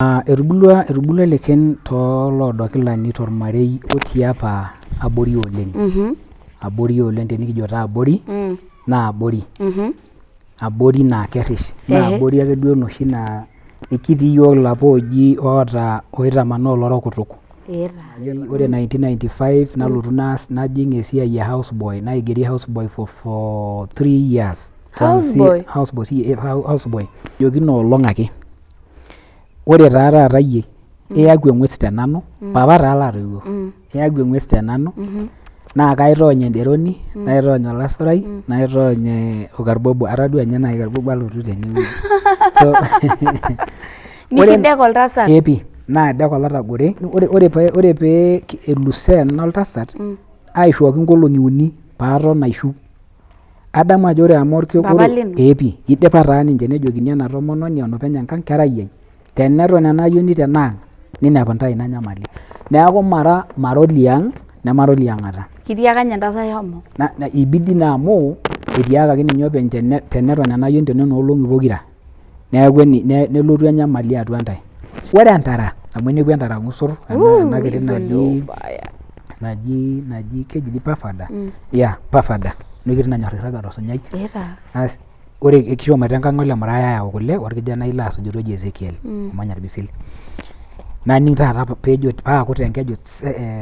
Etubulua Leken tooloodokilani tormarei otii apa abori oleng. Abori oleng, tenikijo taa abori naa abori. Abori naa kerish. Naa abori ake duo enoshi naa ekitii iyiok ilapa ooji oitamanaa olorokitok. Ore 1995 nalotu najing esiai e houseboy, naigeri houseboy for 3 years. Houseboy. Joki ina olong ake. Ore taa taata iyie, iyaku eng'ues tenanu, papa taa laatoiwuo, iyaku eng'ues tenanu, naa kaitoony enderoni, naitoony olasurai, naitoony orkarbobo, atadua ninye naaji karbobo alotu tenewueji. Nikidek oltasat. Epi, naadek olatagore. Ore pee elusoo ena oltasat, aishooki nkolong'i 3 paaton aishu. Adamu ajo ore amu Papa lino? Epi, idipa taa ninche nejokini ena tomononi enopeny enkang, kerai ai. Teneton ena ayioni tenaang, ninepu ntae ina nyamali. Neeku mara oliang, nemara oliang'ata. Kitiaka ninye entasat shomo. Ibidi naa amu etiakaki ninye openy teneton ena ayioni tenena olong'i pokira. Neeku nelotu enyamali atua ntae. Ore entara, amu enepuo entara ng'usur, ena kiti naji keji pafada. Pafada. Enokiti nanyor airraga tosinyai. Ore kishomoita enkang ole murai ayau kule orkijanai laasujito oji Ezekiel omanya Irbisil. Naning taata peejo paakut enkeju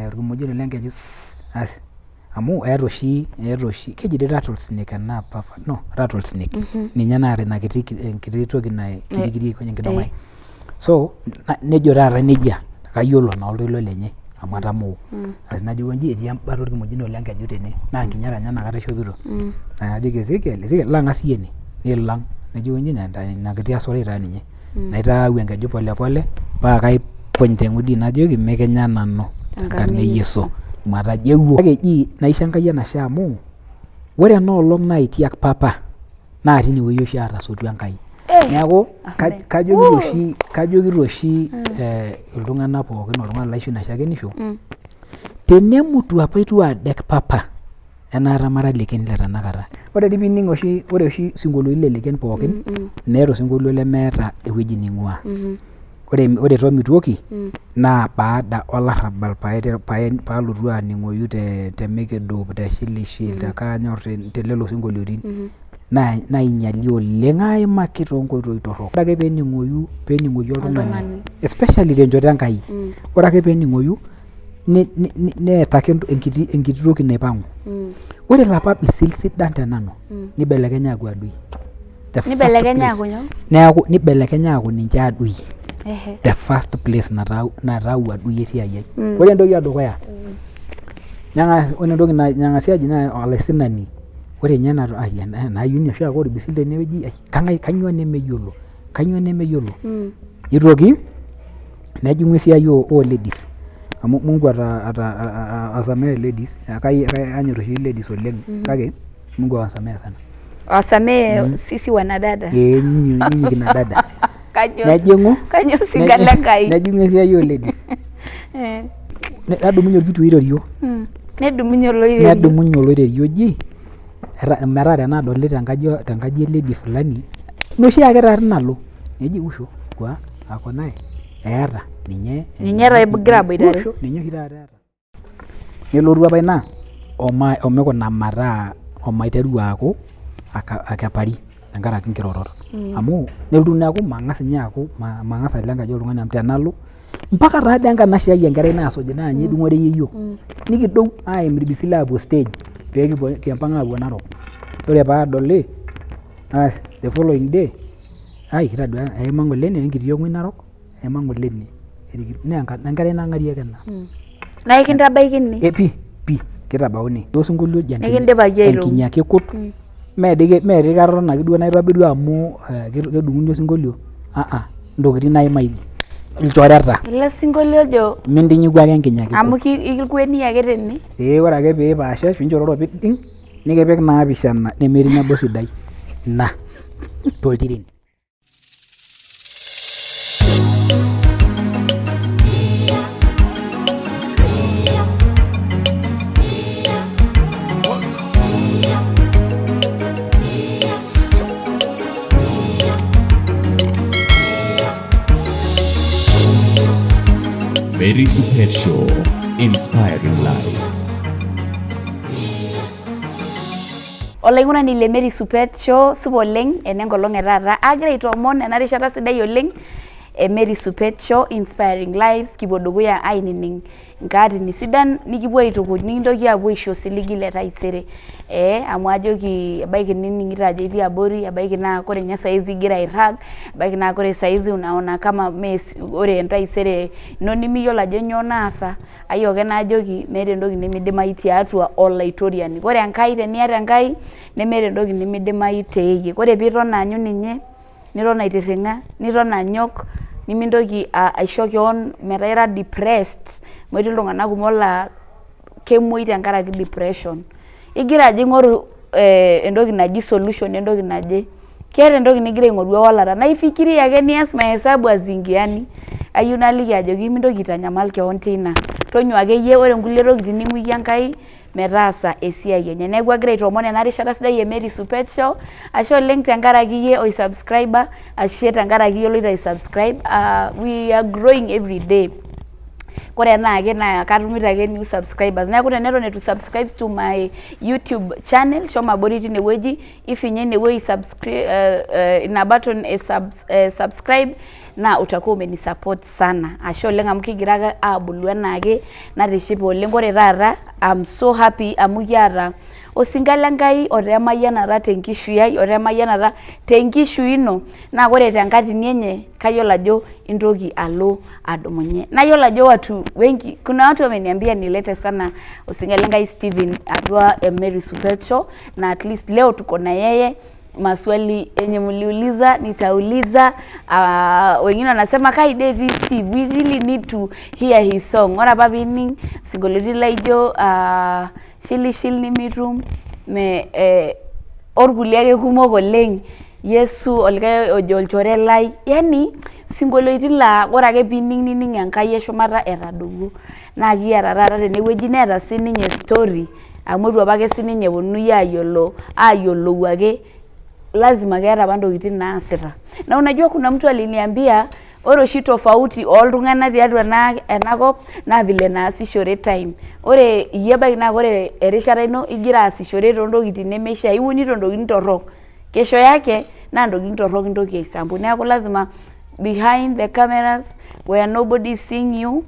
orkimojino lenkeju amu eeta oshi keji dii rattlesnake ena rattlesnake. Ninye naata ina kiti toki kirikiri kwenye enkidong ai. So nejo taata nejia, kayiolo naa oltoilo lenye amu atamoo. Najo nji etii embata orkimojino lenkeju tene naa nkinyat enye inakata ishopito. Najoki Ezekiel lang'as iyie ene. Nilang. Nejo nji ina kiti asurai taa ninye. Naitau enkeju polepole paa kaipony teng'udi najoki mekenya nanu enkarna e Yesu. Matajeuo. Kake eji naisho Enkai enashe amu ore ena olong naitiak papa naa tinewueji oshi aatasotua Enkai. Neeku kajokito oshi iltung'anak pookin, oltung'ani laisho ina shakenisho, tenemutu apa itu adek papa enaata mara Leken le tanakata. Ore dii piining ore oshi sinkolioitin le Leken pookin, meeta osinkolio lemeeta ewueji ning'ua. Ore Tomituoki naa baada olarrabal paalotu aaning'oyu te Mekedop, te Shilishil, te Kaanyor, te lelo sinkolioitin. Nainyali oleng, aimaki toonkoitoi torrok. Ore ake peening'oyu oltung'ani, especially tenchoto Enkai, ore ake peening'oyu neeta ake enkiti toki naipang'u. Ore ilapa bisil sidan tenanu, nibelekenya aaku adui. Nibelekenya aaku ninche adui. The first place natau adui esiai ai. Ore entoki edukuya, ore entoki nang'asi aji naa olaisinani. Ore nye enaayioni oshi ake orbisil tenewueji, kanyoo nemeyiolo. Nitoki nejing'u esiai oo ladies. Amu Mungu asamehe ladies, kanyor oshi ladies oleng, kake Mungu awasamehe sana. Wasamehe sisi wanadada. Nyinyi kina dada. Kanyo sigala Enkai. Nejing'u esiai oo ladies. Nedumunye orkitu oirerio. Nedumunye oloirerio oji metaa tenadoli tenkaji e lady fulani, noshi ake taata nalo, neji usho kwa ako naye eeta ninye taa egira aboitare. Ninye oshi taata eeta. Nelotu apa ina omikuna mataa omaiteru aaku akepari tenkaraki nkirorot. Amu nelotu neeku mang'as alo enkaji oltung'ani amu tenalo mpaka taadii enkanashe ai enkerai naasuj naa ninye edung'ore yieyio. Nikidou aim Irbisil aapuo stage pee kimpang' aapuo Narok. Ore paadoli the following day kitadua eima ng'ole enkiti ong'ui Narok, eima ng'ole ine. Naa enkerai nang'ari ake ena. Naa kintabaikini? Pii kitabauni. Osinkolio oji nikindipaki airo. Enkinya ake kut. Mee katon ake duo naitobiru amu kedung'uni osinkolio. Ntokitin naimaili. Ilchoreta. Ele sinkolio ojo mintinyiku ake enkinya ake. Amu kikweni ake tene. Ore ake piipaasha pinchororo piiding, nikipik naapishana nemetii nabo sidai. Ina toltiren. Mary Supet Show, inspiring lives. Olaing'urani le Mary Supet Show, supa oleng enenkolong etaata agira aitoomon ena rishata sidai oleng Mary Supet Show, inspiring lives. Kipuo dukuya ainining nkaatini sidan nikipuo aitukuj nikintoki apuo aisho osiligi le taisere amu ajoki ebaiki nining'ito ajo itii abori, ebaiki naa kore nye saizi igira airrag, ebaiki naa kore saizi unaona kama ore entaisere ino nimiyiolo ajo nyoo naasa, ayio ake naajoki meeta entoki nimidimayu tiatua olaitoriani. Kore Enkai teniata Enkai nemeeta entoki nimidimayu teeyie. Kore piiton aanyu ninye, niton aitirring'a, niton anyok, nimintoki aisho keon metaa ira depressed. Amu etii iltung'anak kumok laa kemuoi tenkaraki depression. Igira ajo aing'oru entoki naji solution entoki naje. Keeta entoki nigira aing'oru ewalata naa ifikiria ake nias mahesabu azingiani. Ayieu naliki ajoki mintoki aitanyamal keon teina. Tonyua akeyie, ore nkulie tokiting ning'uiki Enkai metaasa esiai enye. Neeku agira aitoomon ena rishata sidai Mary Supet Show. Ashe oleng tenkaraki iyie oisubscriber, ashe tenkaraki iyie oloito aisubscribe. We are growing every day. Kore enaake naa katumito ake new subscribers. Neeku teneton eitu subscribe to my YouTube channel, shomo abori tinewueji, ifinya inewueji ina button subscribe na utakuwa umenisupport sana. Ashe oleng amu kigira ake abulu enaake natishipe oleng. Kore taata I'm so happy amu kiata osinka lenkai otemayianata tenkishui ai, otemayianata tenkishui ino. Naa kore tenkatini enye kayiolo ajo intoki alo adumunye. Nayiolo ajo watu wengi, kuna watu wameniambia nilete sana osinka lenkai Steven atua Mary Supet Show, na at least leo tuko na yeye. Maswali yenye mliuliza nitauliza. Wengine wanasema kaideti Steve, we really need to hear his song. Ore apa pining singolioitin laijo shilishil nimitum orkulie ake kumok oleng, Yesu olikae ojo olchore lai, yani singolioitin laa ore ake pining nining Enkai eshumata etadowuo. Naa kiata taata tenewueji neeta sininye story amu etu apake sininye eponunui ayiolou ake, lazima keeta apa ntokitin naasita. Na unajua kuna mtu aliniambia ore oshi tofauti oltung'anak tiatua enakop naa vile naasishore time. Ore iyie ebaiki naa ore erishata ino igira aasishore toontokitin nemeishaa, iunito ntokitin torrok, kesho yake naa ntokitin torrok intoki aisampu. Neeku lazima behind the cameras where nobody is seeing you,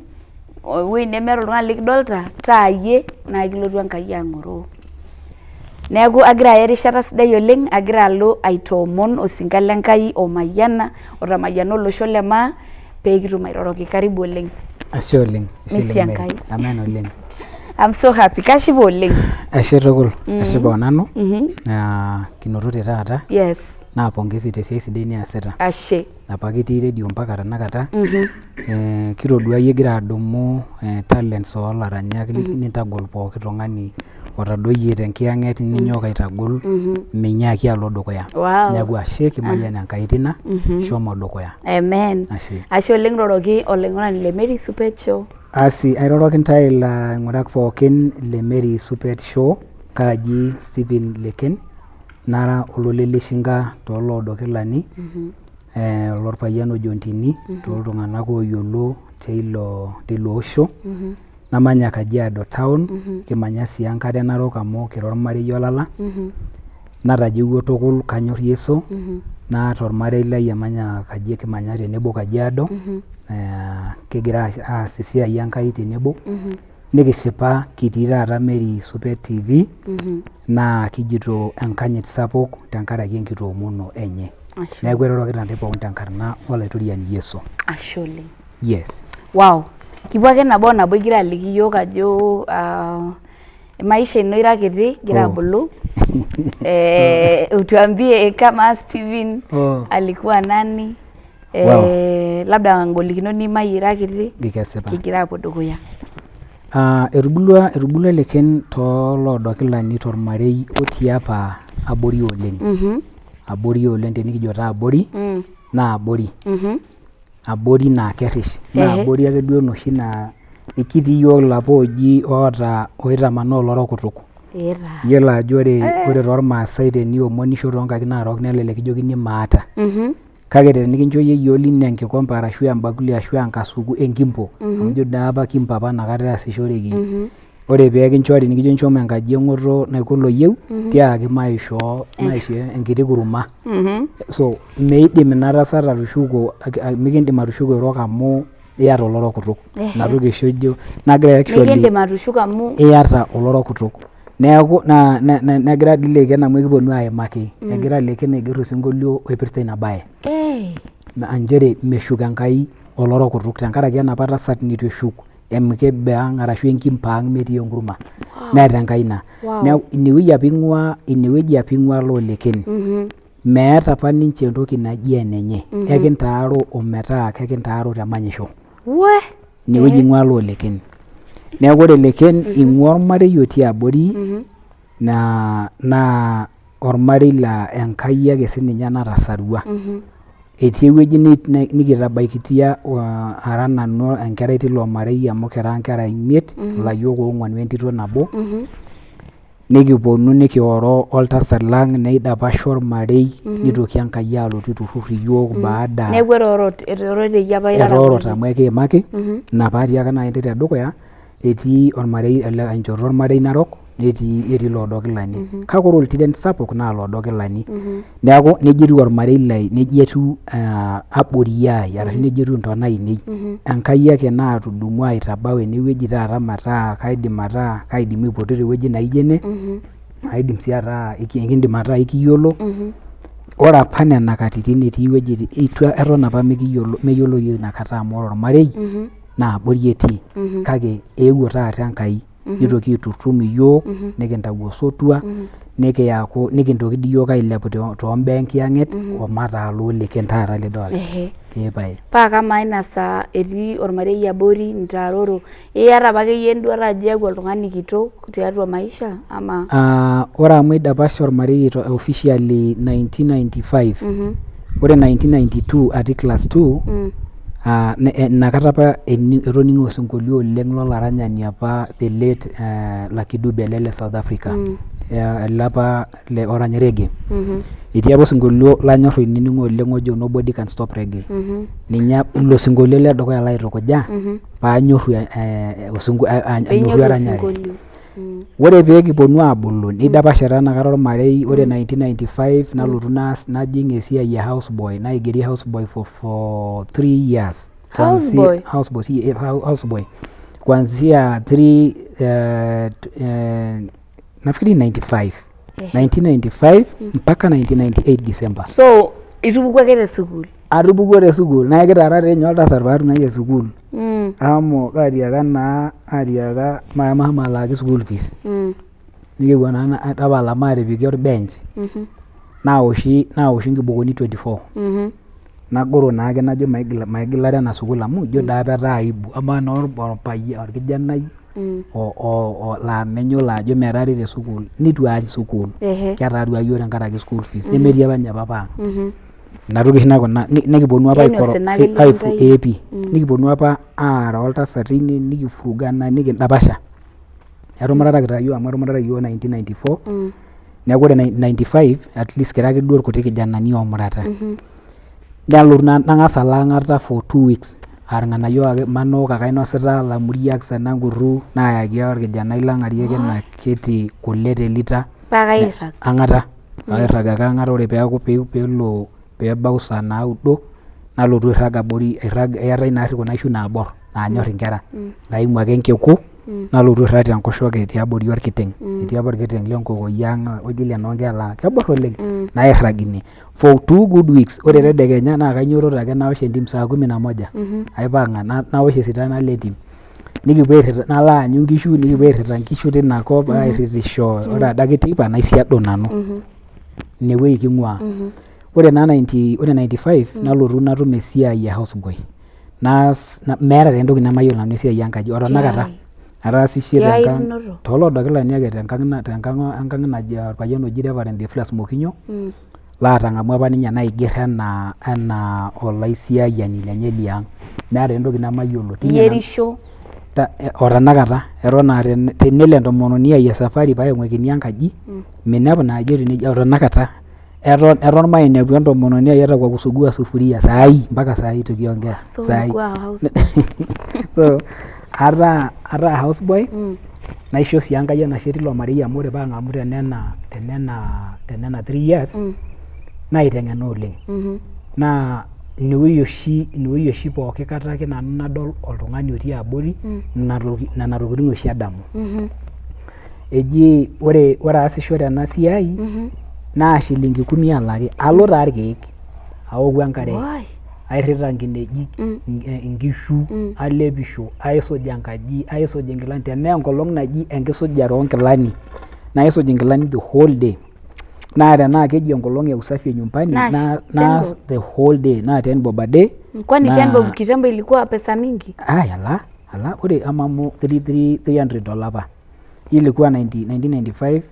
ewueji nemeeta oltung'ani likidolta, taa iyie naa kilotu Enkai ang'oroo. Neeku agira aya erishata sidai oleng, agira alo aitoomon osinka lenkai omayiana, otamayiana olosho le maa pee kitum airoroki. Karibu oleng. Ashe oleng. Misia Enkai. Amen oleng. I'm so happy. Kashipa oleng. Ashe tukul. Ashipa onanu. Kinotote taata. Yes. Naa pongezi tesiai sidai niasita. Ashe. Apa kitii redio mpaka tanakata. Kitodua iyie egira adumu talents olaranyak nintagol pooki tung'ani otadoyie tenkiyang'et ninyok aitagol minyaaki alo dukuya. Neeku ashe kimayian Enkai tina, shomo dukuya. Amen. Ashe oleng roroki olaing'urani le Mary Supet Show. Airoroki ntae ilaing'urak pookin le Mary Supet Show, kaaji Stephen Leken, nara ololeleshinka tooloodokilani, olorpayian ojo Ntini, tooltung'anak ooyiolo teilo osho. Namanya Kajiado Town, kimanya sii Enkare Narok amu kira ormarei olala. Natajeuo tukul kanyorr Yesu, naata ormarei lai emanya kimanya tenebo Kajiado. Kigira aas esiai Enkai tenebo. Nikishipa kitii taata Mary Supet TV, naa kijito enkanyit sapuk tenkaraki enkitoomono enye. Neeku airorokita ntae pookin tenkarna olaitoriani Yesu. Ashe oleng. Yes. Wow. Kipuo ake nabo igira aliki yiok ajo maisha ino ira kiti, gira abulu. Utuambie kama Steven alikuwa nani? Labda ngolikinot nimayie ira kiti. Kigira apuo dukuya. Etubulua Leken tooloodokilani tormarei otii apa abori oleng. Abori oleng tenikijo taa abori naa abori. Abori naa kerrish. Naa abori ake duo enoshi naa ikitii yiok ilapa oji oitamanaa olorokutuk. Yiolo ajo ore tormaasai teniomonisho toonkaik naarok nelelek kijokini maata. kake tenikincho yeyio lino enkikombe arashu embakuli arashu enkasuku enkimpo amu ijo daa apa kimpo apa inakata easishoreki ore pee kinchori nikijo nchoma enkaji eng'oto naiko oloyieu tiaki maishoo enkiti kurma so meidim ina tasat atushuko mikindim atushuko erok amu iyata olorok kutuk inatoki oshi ejo nagira actually mikindim atushuko amu iyata olorok kutuk neeku negira dii Leken amu ekiponu aimaki egira Leken aigerr osinkolio oipirta ina baye nchere meshuk Enkai olorok kutuk tenkaraki enapa tasat nitu eshuk emikebe ang' arashu enkimpo ang' metii enkurma neeta Enkai ina neeku inewueji apa ing'ua loo Leken meeta apa ninche entoki naji enenye ekintaaro ometaa kekintaaro temanyisho inewueji ing'ua loo Leken neeku ore Leken ing'ua ormarei otii abori naa ormarei laa Enkai ake sininye natasarua etii ewueji nikitabaikitia ara nanu enkerai tilo marei amu kira nkera 5 ilayiok 4 wentito nabo nikiponu nikioro oltasat lang' neidapasha ormarei nitoki Enkai alotu aiturrur iyiok baada neeku eroorote apa irara eroorote amu ekiimaki ina paatiaka naaji tedukuya etii ormarei enchoto ormarei narok netii loodo Kilani kake ore oltiren sapuk naa loodo Kilani neeku neji etiu ormarei lai neji etiu abori ai arashu neji etiu intona ainei Enkai ake naatudumua aitabau enewueji taata metaa kaidim aipotu tewueji naijo ene aidim sii ataa ekindim ataa ikiyiolo ore apa nena katitin etii ewueji eton apa meyiolo yiok inakata amu ore ormarei naa abori etii kake eewuo taata Enkai nitoki aiturrum iyiok nikintau osotua nikintoki dii iyiok ailepu toombaa enkiyang'et omataa loo Leken taata lidolta pae paa kamaa ina saa etii ormarei abori nitaaroro iyata apa akeyie enduata ajo iyaku oltung'ani kitok tiatua maisha ama ore amu idapasha ormarei officially 1995 ore 1992 atii class 2 inakata apa etoning'o osinkolio oleng' lolaranyani apa the late Lucky Dube ele le South Africa ele apa orany reggae etii apa osinkolio lanyorr ainining'o oleng' ojo Nobody Can Stop Reggae ninye ilo sinkolio ledukuya laitukuja paanyorru anyorru eranyare ore pee kiponu aabulu nidapasha taa inakata ormarei ore 1995 nalotu najing' esiai e houseboy naigeri houseboy for 3 years houseboy kuanzia 1995 mpaka 1998 December so itupukuo ake te sukuul atupukuo te sukuul naa kitaara tii ninye oltasat paatum nai sukuul amu atiaka mashomo alaaki school fees nikipuo naa tapala maatipiki orbench naoshi nkibokoni 24 nagoro naake najo maigilare ena sukuul amu ijo daa petaa aibu amaa naa orkijanai laa menyolo ajo meetari te sukuul nitu aany sukuul ketaarua yiok tenkaraki school fees nemetii apa ninye papa ang' inatoki oshi naikuna nikiponu apa nikiponu apa aara oltasat nikifurugana nikindapasha etumurataki yiok amu etumurataki yiok 1994 neeku ore 95 at least kira ake duo irkuti kijanani oomurata nalotu nang'as alo ang'ata for 2 weeks irng'anayio ake manok ake ainosita lamuriak senangurru naayaki orkijanai lang' ariake ina kiti kule te lita ang'ata airrag ake ang'ata ore peeku peelo peebau saa 9 nalotu airrag abori eetai naarri kuna ishu naaborr naanyorr inkera naing'u ake enkeku nalotu airrag tenkoshoke tiabori orkiteng' etii apa orkiteng' lenkokoyia ang' oji lenoonkela keborr oleng' nairrag ine for 2 good weeks ore tedekenya naa kainyiototo ake nawosh entim saa 11 aipang'a nawosh esita nalo entim nikipuo airrita nalo aanyu nkishu nikipuo airrita nkishu tinakop airritisho ore adake teipa naisiadu nanu inewueji king'ua ore naa 95 nalotu natum esiai ya houseboy meeta entoki nemayiolo nanu esiai enkaji otanakata ataasishe tooloodo Kilani ake tenkang' naji orpayian oji Reverend Theophilus Mokinyo laatang'amua apa ninye naigerr enaa olaisiayiani lenye liang' meeta entoki nemayiolo iyierisho otanakata eton aa tenelo entomononi ai esafari paing'uikini enkaji minepu naaji etiu nejia otanakata eton mainepu entomononi ai hata kwa kusugua sufuria saai mpaka saai tukiongea saai. So ata houseboy naisho sii Enkai enashe tilo marei amu ore paang'amu tenena 3 years naiteng'ena oleng. Naa inewueji oshi pooki kata ake nanu nadol oltung'ani otii abori nena tokitin oshi adamu. Eji ore aasisho tena siai naa shilingi 10 alaki alo taa irkeek aoku enkare airrita nkinejik inkishu alepisho aisuj enkaji aisuj inkilani tenaa enkolong naji enkisujare oonkilani naisuj inkilani the whole day. Naa tenaa keji enkolong ya usafi nyumbani naas the whole day naa 10 bob a day. Kwani 10 bob kitambo ilikuwa pesa mingi? Ala ore amamu $300 olapa. Ilikuwa 1995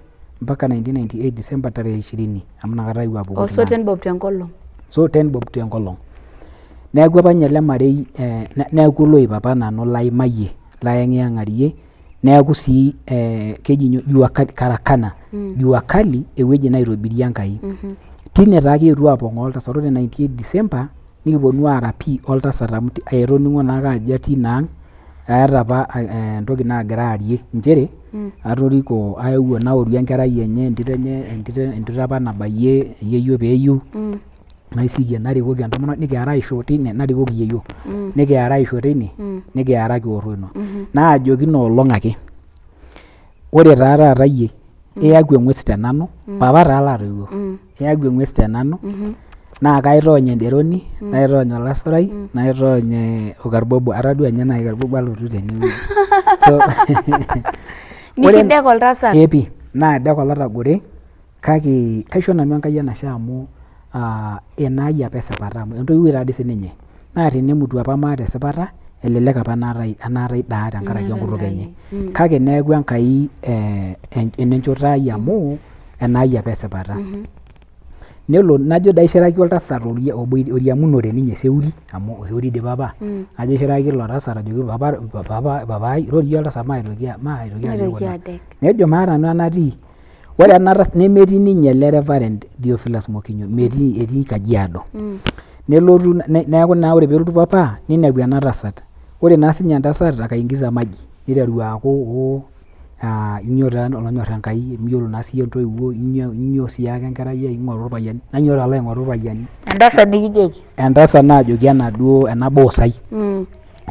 mpaka 1998 December tarehe 20 amna kata iwa hapo. So 10 bob tenkolong. So 10 bob tenkolong. Neeku apa ninye ele marei neeku loip apa nanu laimayie layeng'iyang'arie neeku sii keji jua karakana jua kali ewueji naitobirie Enkai. Tine taa kietuo aapong'oo oltasat ore 98 December nikiponu aara pii oltasat amu aitoning'o naake ajo atii inaang' eeta apa entoki naagira aarie nchere atoriko aewuo naoru enkerai enye entito apa nabayie yeyio peeyiu naisikie narikoki entomononi nikiara aisho tine narikoki yeyio nikiara aisho tine nikiara kiorro ino naajoki ina olong ake ore taa taata iyie iyaku eng'ues tenanu papa taa laatoiwuo iyaku eng'ues tenanu naa kaitoony enderoni naitoony olasurai naitoony okarbobo atadua ninye naaji karbobo alotu tenewueji. So nikidek oltasat epi naadek olatagore kake kaisho nanu Enkai enashe amu enaai apa esipata amu entoiwuoi taadoi sininye naa tenemutu apa maata esipata elelek apa enaatai daa tenkaraki enkutuk enye kake neeku Enkai enenchoto ai amu enaai apa esipata. Nelo najo dai aishiraki oltasat oriamunore ninye Seuri amu Seuri dipa apa najo aishiraki ilo tasat ajoki papai rorie oltasat maitoki adek. Nejo maata nanu enatii. Ore ena tasat nemetii ninye ele Reverend Theophilus Mokinyo metii etii Kajiado. Nelotu neeku naa ore peelotu papa ninepu ena tasat. Ore naa sinye entasat akaingiza maji niteru aaku inyoo taa olonyorr Enkai miyiolo naa siiyie entoiwuo inyoo siake enkerai ai ing'oru irpayiani nanyoo alo aing'oru irpayiani. Entasat nikijoki? Entasat naajoki ena boosai.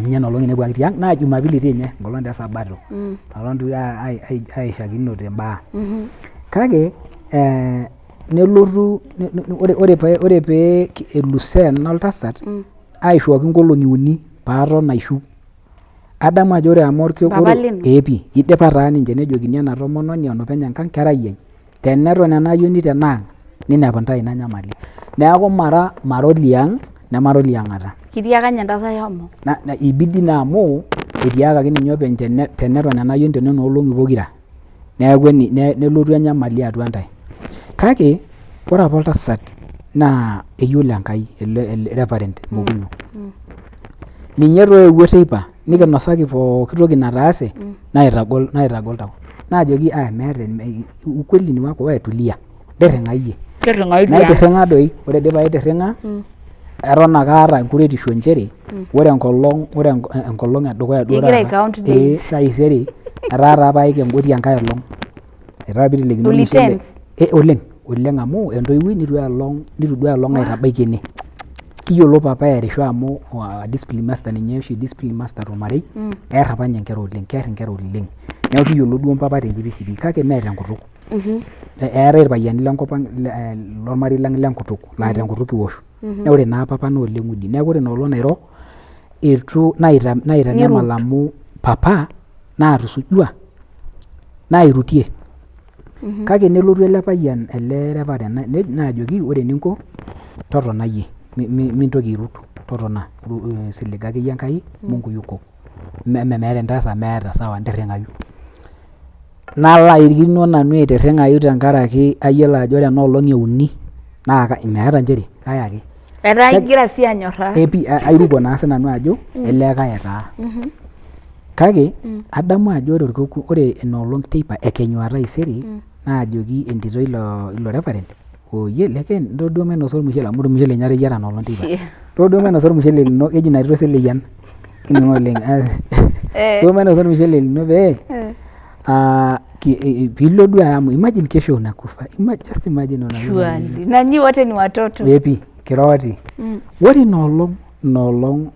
Ninye ena olong inepuaki tiang' naa Jumapili tinye enkolong taa esabato. Alotu aishakino imbaa. Kake nelotu ore pee elusoo ena oltasat aishooki nkolong'i 3 paaton aishu. Adamu ajo ore amu orkekun eepi idipa taa ninche nejokini ena tomononi enopeny enkang' kerai ai teneton ena ayioni tenaang' ninepu ntae ina nyamali. Neeku mara oliang' nemara oliang'ata. Kitiaka ninye entasat shomo? Ibidi naa amu etiakaki ninye openy teneton ena ayioni tenena olong'i pokira neeku nelotu enyamali atua ntae. Kake ore apa oltasat naa eyiolo Enkai ele Reverend Mokinyo. Ninye too eewuo teipa nikinosaki pooki toki nataase naitagol tau. Naajoki meeta ukweli ni wako wewe tulia. Ntirring'a iyie. Naitirring'a doi ore dii paitirring'a eton ake aata enkuretisho nchere ore enkolong edukuya duo taisere etaa taa paik engoti enkae olong. Etaa piitelekino oleng amu entoiwuoi nitu duo olong aitabaiki ene. Kiyiolo papa erisho amu discipline master ninye oshi discipline master tormarei eer apa ninye nkera oleng keer nkera oleng. Neeku kiyiolo duo papa tenchipishipi kake mee tenkutuk. Eetai irpayiani lenkop ang' lormarei lang' lenkutuk laa tenkutuk kiwosh. Naa ore naa papa naa oleng udi. Neeku ore ina olong nairo itu naitanyamal amu papa naatusujua nairutie. Kake nelotu ele payian ele Reverend naajoki ore eninko totona iyie mintoki airut totona siliga akeyie Enkai Mungu yuko. Meeta entaasa meeta sawa ntirring'ayu. Nalo airikino nanu aitirring'ayu tenkaraki ayiolo ajo ore ena olong euni naa meeta nchere kaya ake. Etaa igira sii anyorraa. Epi airuko naa sinanu ajo elee kaya taa. Kake adamu ajo ore ina olong teipa ekenyu taisere naajoki entito ilo Reverend oye leke ntoduo mainosa ormushele amu ormushele ninye ateyiara nolong teipa ntoduo mainosa ormushele lino keji ina tito seleyian kining oleng ntoduo mainosa ormushele lino pee piilo duo amu imagine kesho unakufa just imagine surely na nyi wote ni watoto epi kiroti ore inoolong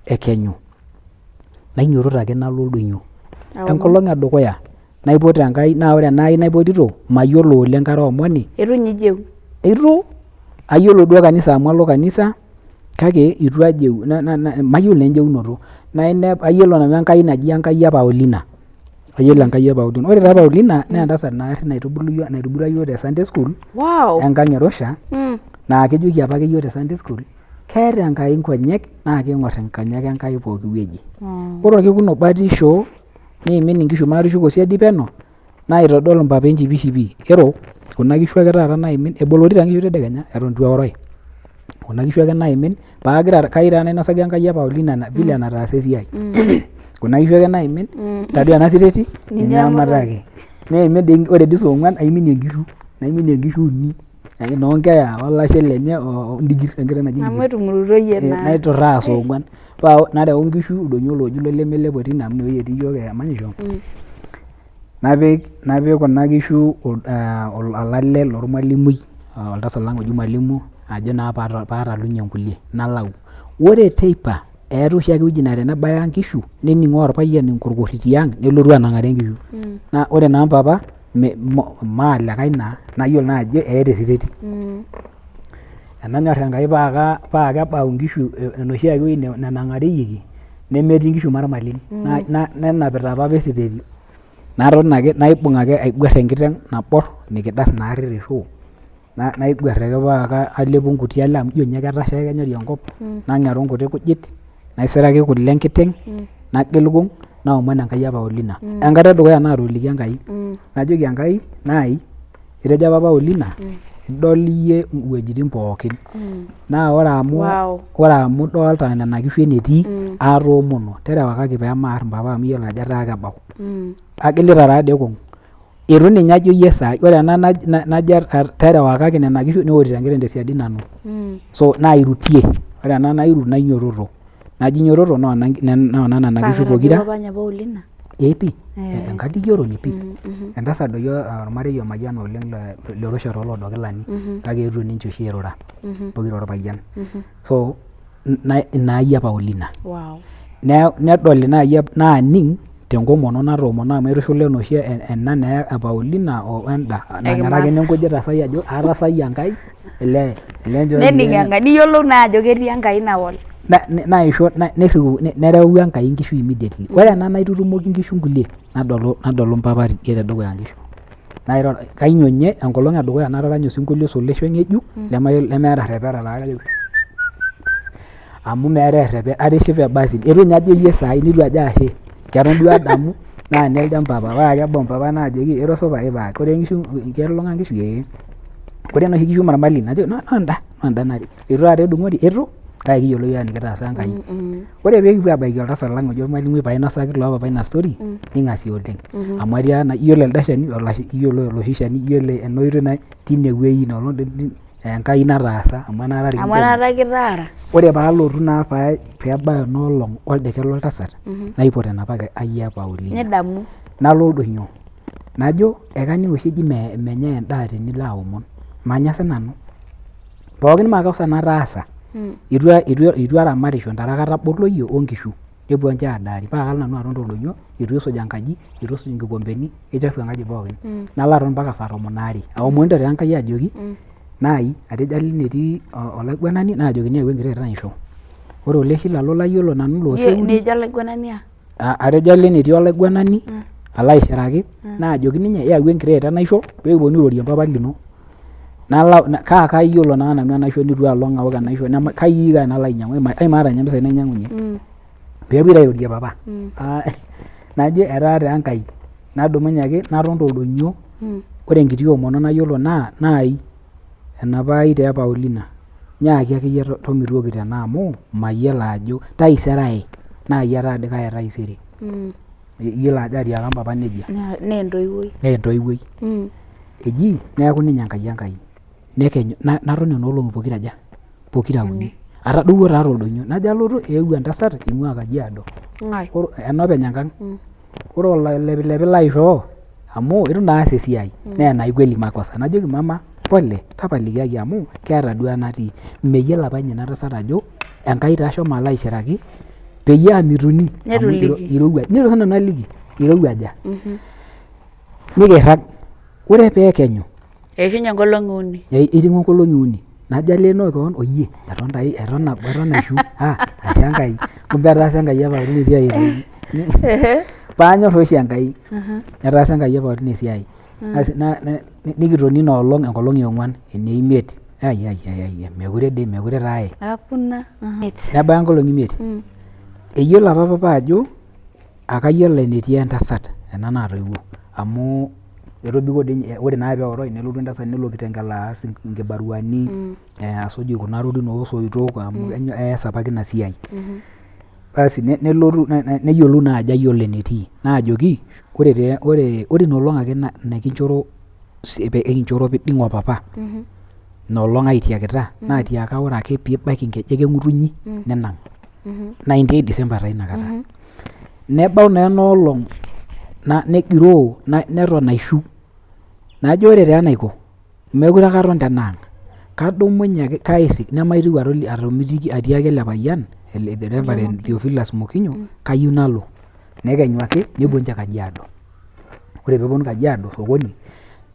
ekenyu nainyiototo ake nalo oldonyo enkolong edukuya naipot Enkai naa ore ena ai naipotito mayiolo oleng kara omoni itu nyijeu itu ayiolo duo kanisa amu alo kanisa kake itu ajeu mayiolo enjeunoto ayiolo nanu Enkai naji Enkai e Paulina ayiolo Enkai e Paulina ore taa Paulina naa entasat naari naitubulua yiok te Sunday school enkang Erosha naa kejoki apake yiok te Sunday school keeta Enkai nkonyek naa kiing'or nkonyek Enkai pooki wueji ore orkekun batisho niimin inkishu maatushuko siadi peno naitodol mpapa enchipishipi ero kuna kishu ake taata naimin ebolorita nkishu tedekenya eton itu eoroi kuna kishu ake naimin paagira kai taa nainosaki Enkai e Paulina vile nataasa esiai kuna kishu ake naimin tadua ena siteti ninye amataki neimin dii ore dii saa ong'uan aiminie nkishu uni noonkeya olashe lenye ondigir enkiteng naji amu etumurutoyie naa naiturraa saa ong'uan paa nareu nkishu ildonyo looji lemelepua tine amu inewueji etii yiok emanyisho napik kuna kishu olale lormalimui oltasat lang oji mwalimu ajo naa paatalunye nkulie nalau ore teipa eeta oshiake ewueji naa tenebaya nkishu nening'oo orpayian inkorkorri tiang nelotu anang'are nkishu naa ore naa mpapa maa likae naa nayiolo naa ajo eeta esiteti enanyorr Enkai paa kebau nkishu enoshiake wueji nenang'arieki nemetii nkishu marmalin nenapita papa esiteti naton ake naibung' ake aiguarr enkiteng naborr nikidas naarri teshoo naiguarr ake paa kalepu nkuti ale amu ijo ninye ketasha kenyori enkop nang'aru nkuti kujit naisiraki kule enkiteng nagilgong naomon Enkai e Paulina enkata edukuya naatooliki Enkai najoki Enkai naai itejo apa Paulina idol iyie iwuejitin pookin naa ore amu idolta nena kishu enetii aatoomono terewakaki pee maar mpapa amu iyiolo ajo etaa kebau agilita taadoi kung itu ninye ajo yie saai ore ena najo terewakaki nena kishu neorita enkiteng tesiadi nanu so nairutie ore ena nairu nainyiototo naji nyiototo noona nena kishu pokira epi enkalikioroni pi entasat doi ormarei omayiana oleng le Arusha tooloodokilani kake eetuo ninche oshi airura pokira orpayian so inaai e Paulina nedoli naai naaning tenkomono natoomono amu aitushula enoshi ena naa e Paulina wenda nang'arakini nkujit asai ajo aatasayia Enkai ele nening Enkai niyiolou naa ajo ketii Enkai inawol naisho nereu Enkai nkishu immediately ore ena naitutumoki nkishu nkulie nadolu mpapa tidie tedukuya nkishu kainyonie enkolong edukuya nataranya osinkolio solesho ng'ejuk lemeeta rrepeta taa amu meeta errepet atishipe basi itu ninye ajo yie saai nitu ajo ashe keton duo adamu naa nelja mpapa paa kebau mpapa naajoki ira supa ipa kore nkishu kelulung'a nkishu kore enoshi kishu marmalin najo noonda nari itu taata edung'ori itu kake kiyiolo yiok enikitaasa Enkai ore pee kipuo abaiki oltasat lang oji ormalimui painosaki ilo papa ina story ning'asie oleng amu atii iyiolo elde shani iyiolo oloshi shani iyiolo ena oitoi tine wueji Enkai nataasa amu enaata kitaara ore paalotu naa peebaya enoolong oldeket loltasat naipot enapa ai e Paulina nidamu nalo oldonyo najo ekaning oshi eji menyai endaa tenilo aomon manya sinanu pookin makosa nataasa itu aramatisho ntaraka ataboloyie onkishu nepuo ninche adaari paa kalo nanu aton toldonyo itu aisuj enkaji itu aisuj nkikombeni keichafu enkaji pookin nalo aton mpaka saa 12 aomonito taa Enkai ajoki naai atejo alin etii olaiguanani naajokini ayau enkiteng naisho ore oleshi lalo layiolo nanu looseudi nejo olaiguanani atejo alin etii olaiguanani alo aishiraki naajoki ninye yau enkiteng naisho pee kiponu airorie mpapa lino kayiolo naa nanu enaisho nitu alo aok enaisho kayiika nalo ainyang'u aimaata ninye mpisai nainyang'unye peepuoi airorie papa najo etaa taa Enkai nadumunye ake naton toldonyo ore enkiti omono nayiolo naai enapa ai te Paulina nyaaki akeyie tomitioki tena amu mayiolo ajo taisere ai naa iyie taadii kaya taisere iyiolo ajo atiaka mpapa nejia nee entoiwuoi eji neeku ninye Enkai nekenyu naton enoolong'i pokira uni atadowuo taa toldonyo najo alotu eewuo entasat eing'ua Kajiado enopeny enkang ore oloilepilepi laishoo amu itu naa aas esiai naa enai kweli makosa najoki mama pole tapalikiaki amu keeta duo enatii meyiolo apa ninye ina tasat ajo Enkai taa ashomo alo aishiraki peyie amituni irowuaj nitu sinanu aliki irowuaja nikirrag ore peekenyu eishunye nkolong'i uni eiting'o nkolong'i uni najo aleenoo keon oyie eton aishu ashe Enkai kumbe etaasa Enkai apa tine esiai paanyorr oshi Enkai etaasa Enkai apa tine esiai nikitoni inoolong enkolong e4 ene5 mekure taae nebaya nkolong'i 5 eyiolo apa papa ajo akayiolo enetii entasat ena naatoiwuo amu etobiko dii ore naa peoroi nelotu entasat nelo Kitengela aas inkibaruani asuj kuna rodin oosoitok amu ees apake ina siai basi nelotu neyiolou naa ajo ayiolo enetii naajoki ore inoolong ake nekinchoro piiding opapa inoolong aitiakita naatiaka ore ake piibaiki nkejek eng'utunyi ninang 98 December taa inakata nebau naa enoolong negiroo neton aishu najo ore taa enaiko mekure ake aton tenaang kadumunye ake kaisik nemaitiu atomitiki atiaki ele payian the Reverend Theophilus Mokinyo kayieu nalo nekenyu ake nepuo ninche Kajiado ore peeponu Kajiado sokoni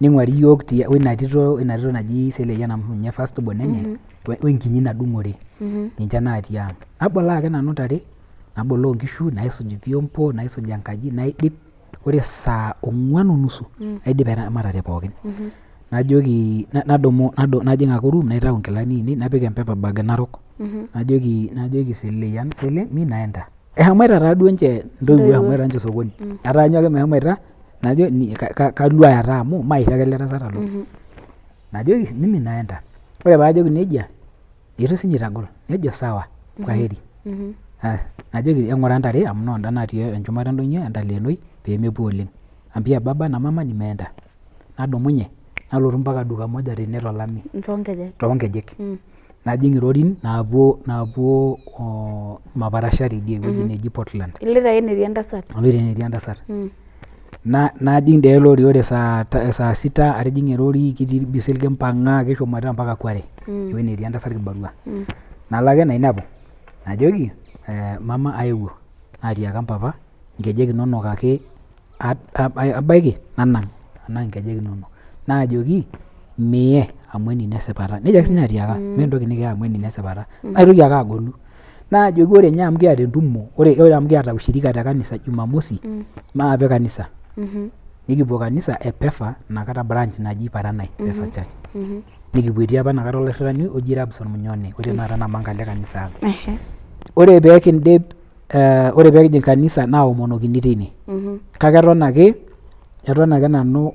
ning'uari iyiok woina tito naji Seleyian amu ninye first born enye wenkinyi nadung'ore ninche natii ang naboloo ake nanu ntare naboloo nkishu naisuj vyombo naisuj enkaji naidip ore saa 4:30 aidip eramatare pookin najoki nadumu najing ake room naitau nkilani ainei napik empepa bag narok najoki Seleyian mi naenda eshomoita taaduo ninche ntoiwuo eshomoita ninche sokoni ataanyu ake meshomoita najo kaluaya taa amu maisho ake ele tasat alo najoki mimi naenda ore paajoki nejia itu sinye itagol nejo sawa kwaheri najoki eng'ura ntare amu noonda natii enchumata endonyo entaleenoi peemepuo oleng ambia baba na mama nimeenda nadumunye nalotu mpaka duka moja tene tolami toonkejek najing irorin naapuo Maparashari die ewueji neji Portland iloito ake enetii entasat najing dee elori ore saa 6 atijing erori kitii bisil kimpang'a kishomoita mpaka Kware ewueji netii entasat kibarua nalo ake nainepu najoki mama aewuo naatiaka mpapa nkejek inonok ake abaiki nanang nkejek inonok naajoki miye amu enino esipata nejia ake sinye atiaka mentoki nikiya amu enino esipata naitoki ake agolu naajoki ore nye amu kiata entumo ore amu kiata ushirika te kanisa Jumamosi maape kanisa nikipuo kanisa e Pefa inakata branch naji Paranai Pefa Church nikipuoitie apa inakata olairritani oji Rabson Munyone ore tenakata namanga le kanisa ang ore peekijing kanisa naaomonokini teine kake eton ake nanu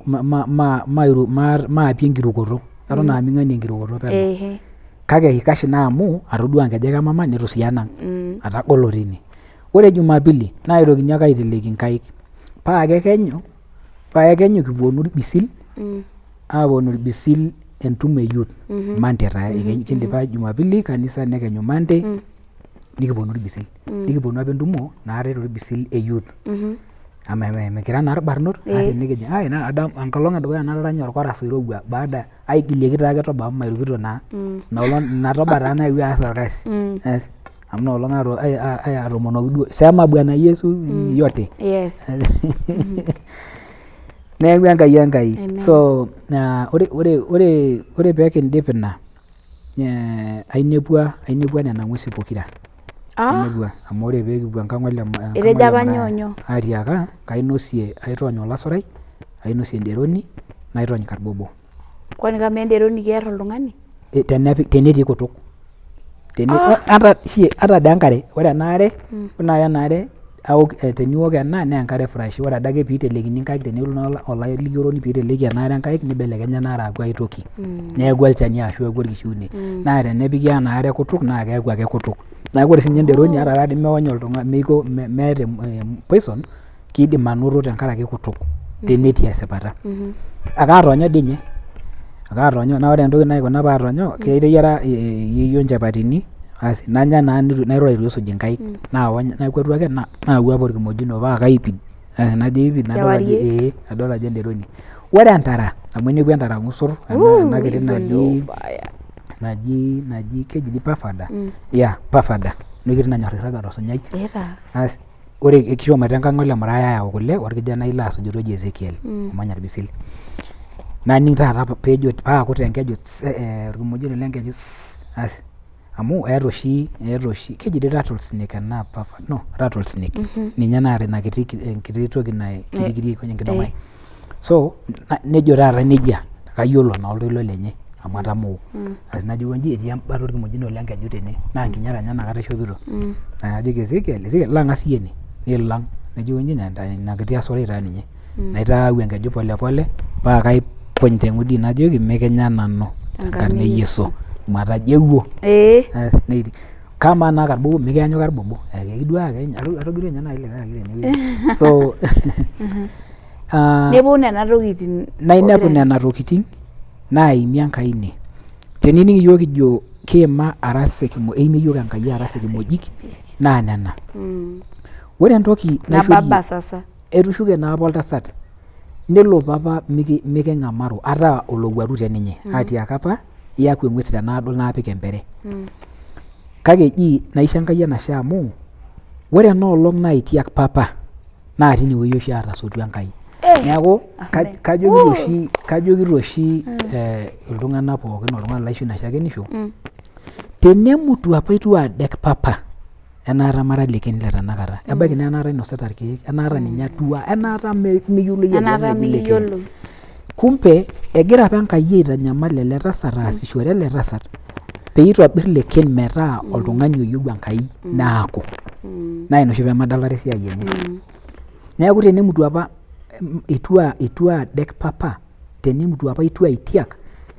maapie enkirukoto eton aaming'anie enkirukoto penyo kake ikash naa amu atodua nkejek e mama nitu sii anang atagolo tine ore Jumapili naitokini ake aiteleki nkaik paa kekenyu kipwonu irbisil aaponu irbisil entumo e youth Monday taa kindipa Jumapili kanisa nekenyu Monday nikipwonu irbisil nikipwonu apa entumo naatae torbisil e youth mikira naa irbarnot nikijing enkolong edukuya nataranya orkoras oirowua baada aigilieki taake toba amu mairukito naa ina toba taa naewuo aas orkasi amu inoolong aatomonoki duo sema Bwana Yesu yote neeku Enkai so ore peekindip ina ainepua nena ng'uesi pokira amu ore peekipuo enkang ole itejo apa nyonyo atiaka kainosie aitoony olasurai ainosie enderoni naitony karbobo kwani kama enderoni kiarr oltung'ani tenetii kutuk ata dee enkare ore enaare teniok ena naa enkare fresh ore adake piitelekini nkaik tenelo naa olalikioroni piiteleki enaare nkaik nibelekenya enaare aaku ai toki neeku olchani ashu eeku orkishiune naa tenepiki enaare kutuk naa keeku ake kutuk neeku ore sinye enderoni ata taadii meony oltung'ani meeta poison kiidim anoto tenkaraki kutuk tenetii esipata akaatoonyo dii nye Kaatonyo naa ore entoki naikuna paatonyo keteyiara yeyio nchapatini asi nanya naa nairura itu eisuj inkaik naawony nakwatu ake naawua apa orkimojino paa kaipid najo aipid nadol ajo enderoni. Ore entara amu enepuo entara ng'usur ena kiti naji keji pafada pafada nikiti nanyor airraga tosunyai. Asi ore kishomoita enkang' ole Muraya ayau kule orkijanai laasujito oji Ezekiel omanya Irbisil. Naning taata peejo paakut enkeju orkimojino lenkeju asi amu eeta oshi keji dii rattlesnake ena rattlesnake ninye naata ina kiti toki kirikiri kwenye enkidong' ai. So nejo taata nejia kayiolo naa oltoilo lenye amu atamoo. Asi najo konji etii embata orkimojino lenkeju tene naa nkinyat enyenak ake aishopito. Najoki Ezekiel lang'as iyie ene nilang' najo konji ina kiti asorai taa ninye naitau enkeju pole pole paa kaipony teng'udi najoki mikinya nanu enkarna e Yesu matajeuo. Neiti kama naa karbobo mikiyanyu karbobo kidua ake atogiro ninye nai likae ake tenewueji. So nepuo nena tokitin nainepu nena tokitin naimie Enkai ine. Tenining' iyiok kijo kiima arasek eimie iyiok Enkai arasek imojik naa nena. Ore entoki nababa sasa etushuke naa apa oltasat nelo papa miking'amaru ata olowuaru teninye atiaka apa iyaku eng'ues tenaadol naapik empere. Kake eji naisho Enkai enashe amu ore ena olong' naitiak papa naa tinewueji oshi atasotua Enkai. Neeku kajokito oshi iltung'anak pookin oltung'ani laisho ina shakenisho tenemutu apa itu adek papa enaata mara leken le tanakata ebaiki naa enaata inosita irkeek enaata ninye atua enaata miyiolo. Kumbe egira apa Enkai aitanyamal ele tasat aasishore ele tasat peitobir leken metaa oltung'ani oyieu Enkai naaku. Naa ina oshi peemadalare esiai enye. Neeku tenemutu apa itu adek papa tenemutu apa itu aitiak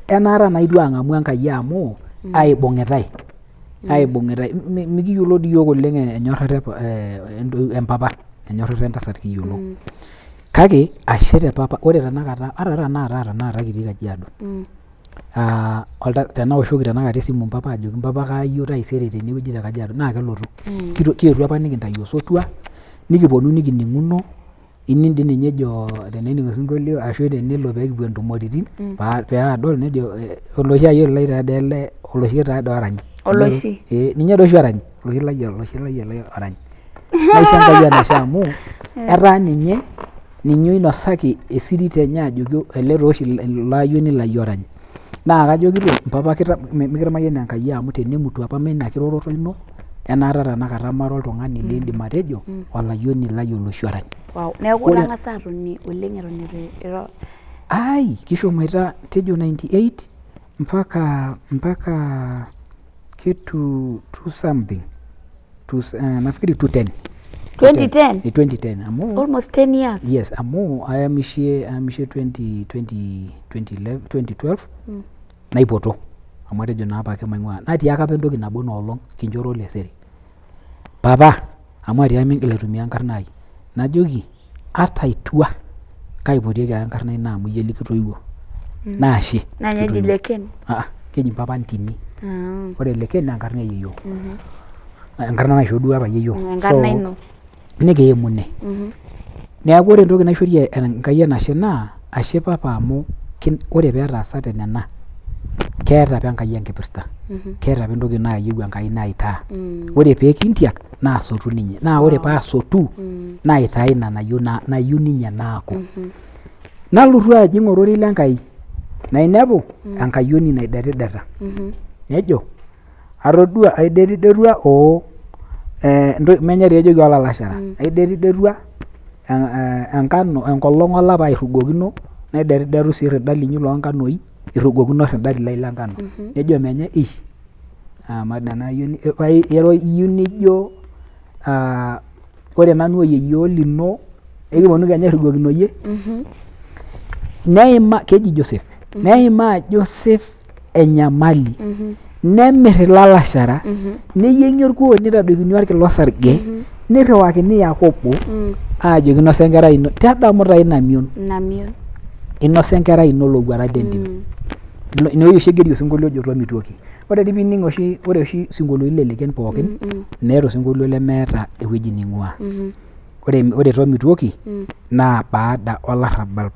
enaata naa itu ang'amu Enkai amu aibung'itai mikiyiolo dii iyiok oleng' enyorrata empapa enyorrata entasat kiyiolo. Kake ashe te papa ore tanakata ata tanakata kitii Kajiado tenaoshoki tanakata esimu mpapa ajoki mpapa kayieu taisere tenewueji te Kajiado naa kelotu. Kietuo apa nikintayu osotua nikiponu nikining'uno ining' dii ninye ejo tenening' osinkolio ashu tenelo peekipuo entumoritin peadol nejo oloshi ayiolo lai taadoi ele oloshi taadoi orany. Oloshi. Ninye doi oshi orany oloshi lai ele orany. Naisho Enkai enashe amu etaa ninye oinosaki esirit enye ajoki ele tooshi ilo ayioni lai orany. Naa kajokito mpapa mikitamayian Enkai amu tenemutu apa meina kiroroto ino enaata tanakata mara oltung'ani liindim atejo olayioni lai oloshi orany. Neeku itang'asa atoni oleng' eton itu iro. Ai kishomoita tejo 98 mpaka kitu 2 something nafikiri 210. 2010 amu almost 10 years. Yes, amu ayamishe 2012 naipoto amu atejo naa apa maing'ua natiaka apa entoki nabo noolong' kinchoro lesere papa amu atiaka mingil aitumia enkarna ai najoki ata itua kaipotieki ake enkarna ino amu iyie likitoiwuo naashe naa nyeji leken keji mpapa Ntini. Ore leken naa enkarna eyeyio enkarna naishoo duo apa yeyio enkarna ino nikiimune. Neeku ore entoki naishorie Enkai enashe naa ashe papa amu ore peetaasate nena keeta apa Enkai enkipirta keeta apa entoki naayieu Enkai naitaa. Ore peekintiak naasotu ninye naa ore paasotu naitaa ina nayieu ninye naaku. Nalotu ajing' ororei lenkai nainepu enkayioni naidetideta nejo atodua aidetidetua menye ejoki olalashara aidetidetua enkano enkolong' olapa airrugokino naidetidetu sii irrida linyi loonkanoi irrugokino irridati lai lenkano nejo menye iyieu nijo ore nanu oyeyio lino ekiponu kenya airrugokino yie. Neima keji Joseph neimaa Joseph enyamali nemirr ilalashara neyieng'i orkuo nitadokini orkila sarge nirriwakini Yakobo aajoki inosa enkerai ino tadamu taa ina mion inosa enkerai ino lowuarak lentim. ine oshi egeri osinkolio ojo Tomitoki. Ore pining ore oshi sinkolioitin leleken pookin meeta osinkolio lemeeta ewueji ning'ua. Ore Tomitoki naa baada olarrabal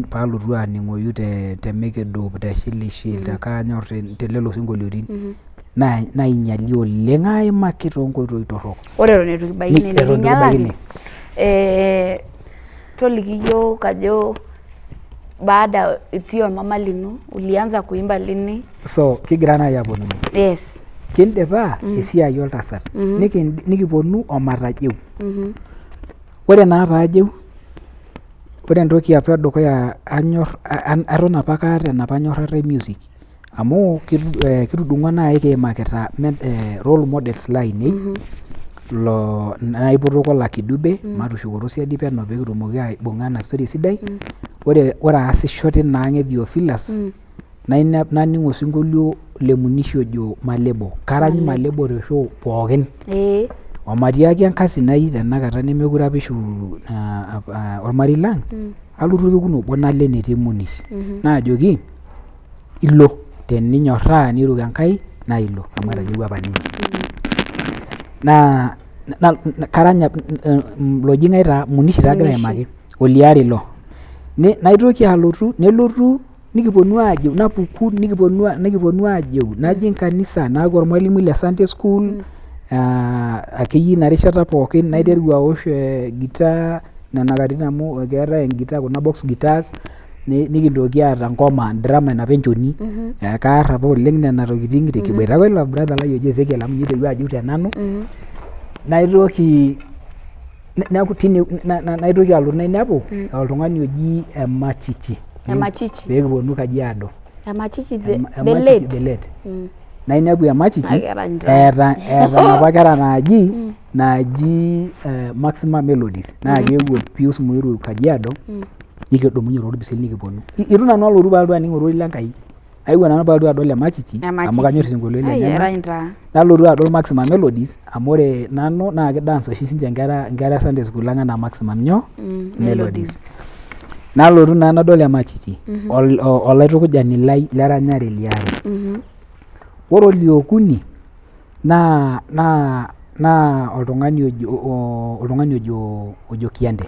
paalotu aning'oyu te Mekedo, te Shilishil, te Kanyor, te lelo sinkolioitin nainyali oleng aimaki toonkoitoi torrok. Ore eton eitu kibaiki ine nikinyalaki toliki yiok ajo baada itii ormama lino ulianza kuimba lini? So kigira naaji aponu. Yes. Kindipa esiai oltasat nikiponu omatajeu. Ore naa paajeu, ore entoki apa edukuya anyorr aton apa kaata enapa nyorrata e music amu kitudung'o naaji kiimakita role models lainei naipotoko Lucky Dube matushukoto siadi peno peekitumoki aibung'a ena story sidai. Ore aasisho tina ang' Theophilus naning' osinkolio le Munishi ojo Malebo. Karany Malebo te show pookin. Omatiaki enkasi nai tenakata nemekure apa ishu ormarei lang' alotu orkekun obo nalo enetii Munishi naajoki ilo teninyorraa niruk Enkai naa ilo amu etayiewua apa ninye. Naa karanya lojing'ai taa Munishi taagira aimaki oliari ilo. Naitoki alotu nelotu nikiponu aajeu napuku nikiponu aajeu najing kanisa naaku ormalimui le Sunday school akeyie ina rishata pookin naiteru awosh gitaa nena katitin amu keetai engitaa kuna box guitars nikintoki aata ngoma drama enapa enchoni kaarr apa oleng nena tokitin kiboita apa ilo brother lai oji Ezekiel amu ninye oiterua ajeu tenanu. Naitoki neeku tine naitoki alotu nainepu oltung'ani oji Emachichi. Peekiponu Kajiado. Emachichi the late. Nainepu Emachichi eeta napa kera naaji Maximum Melodies naa keewuo Pius Muiru Kajiado nikidumunye torbisil nikiponu. Itu nanu alotu paalotu aning' ororei lenkai. Aewuo nanu paalotu adol Emachichi amu kanyorr isinkolioitin lenyenak. Nalotu adol Maximum Melodies amu ore nanu naa kidance oshi sinche nkera Sunday school ang' enaa Maximum Melodies. Nalotu naa nadol Emachichi olaitukujani lai leranyare liare. Ore oliokuni naa oltung'ani ojo Kiande.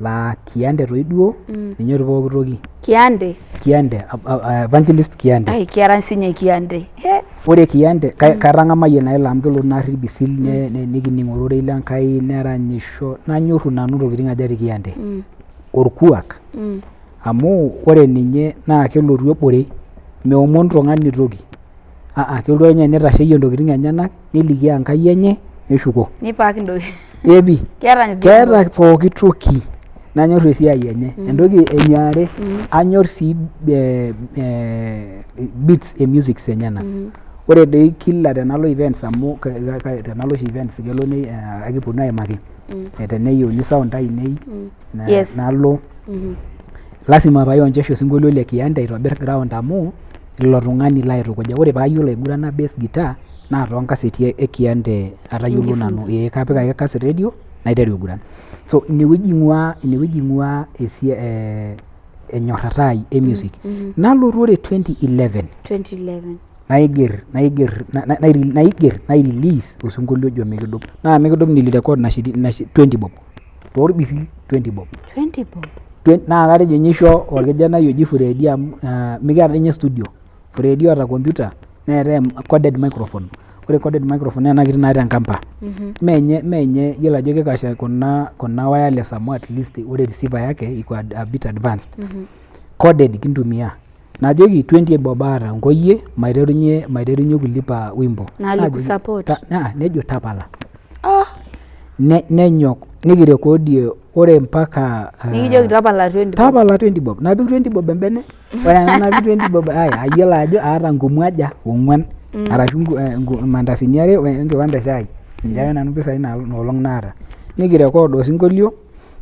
Laa Kiande toi duo ninye otii pooki toki. Kiande Evangelist Kiande. Ai kiara sinye Kiande. Ore Kiande katang'amayie naa ilo amu kelotu naarr irbisil nikining' ororei lenkai neranyisho nanyorru nanu ntokitin ajo ati Kiande. Orkuak amu ore ninye naa kelotu ebore meomon tung'ani toki. Kelotu ninye nitasheyie ntokitin enyenak nelikio Enkai enye neshuko. Nipaaki ntokitin. Epi. Keeta pooki toki. Nanyorr esiai enye. Entoki eniare anyorr sii beats e music enyenak. Ore doi kila tenalo events amu tenalo oshi events kelo akiponu aimaki teneyieuni sound ainei nalo lasima paionjesho osinkolio le Kiande aitobirr ground amu ilo tung'ani laitukuja. Ore paayiolo aigurana bass guitar naa toonkaseti e Kiande atayiolo nanu. Kapik ake cassette radio naiteru aiguran. So inewueji ing'ua enyorrata ai e music. Nalotu ore 2011 nairelease osinkolio ojo Mekidup. Naa Mekidup nilirecord na 20 bob. Torbisil 20 bob. Naa katejo ninye isho orkijanai oji Fredi amu mikiata ninye studio. Fredi oota computer neetai coded microphone. Ore coded microphone naa ena kiti naata enkampa. Menye yiolo ajo kikasha kuna wireless amu at least ore receiver yake iko a bit advanced. Coded kintumia. Najoki 20 bob aata nkoyie maiterunye kulipa wimbo. Nalikusupport. Nejo tapala. Nenyok nikirekodie ore mpaka nikijoki tapala 20 bob. Tapala 20 bob. Napik 20 bob embene. Ore ena napik 20 bob ayiolo ajo aata nkumwaja 4 arashu mandasini are wenkikombe shai. Njake nanu mpisai noolong naata. Nikirecord osinkolio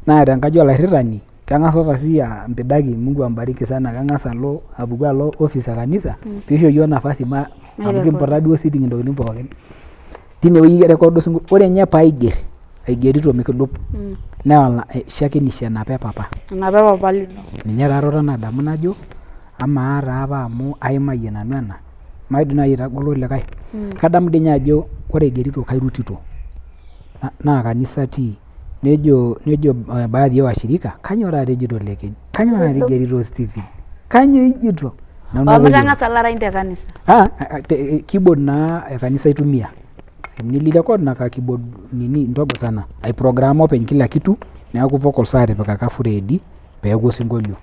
naa tenkaji olairritani keng'as Opasia Mpidaki Mungu ambariki sana keng'as alo apuku alo office e kanisa piisho yiok nafasi amu kimputa duo sitting intokitin pookin. Tinewueji kirecord osinkolio. Ore nye aigerito Mekidup neewala shakenisho enape papa. Enape papa lino. Ninye taatoi nadamu najo amaa taa apa amu aimayie nanu ena maidim naaji aitagolo likae kadamu dii ninye ajo ore aigerito kairutito naa kanisa atii nejo baadhi ya washirika kanyoo taata ejito lekeny kanyoo taata igerito Stephen kanyoo ijito omutang'asa larany te kanisa keyboard naa kanisa itumia nilirecord na ka keyboard nini ndogo sana aiprogram openy kila kitu neeku vocals atipikaka furedi peeku osinkolio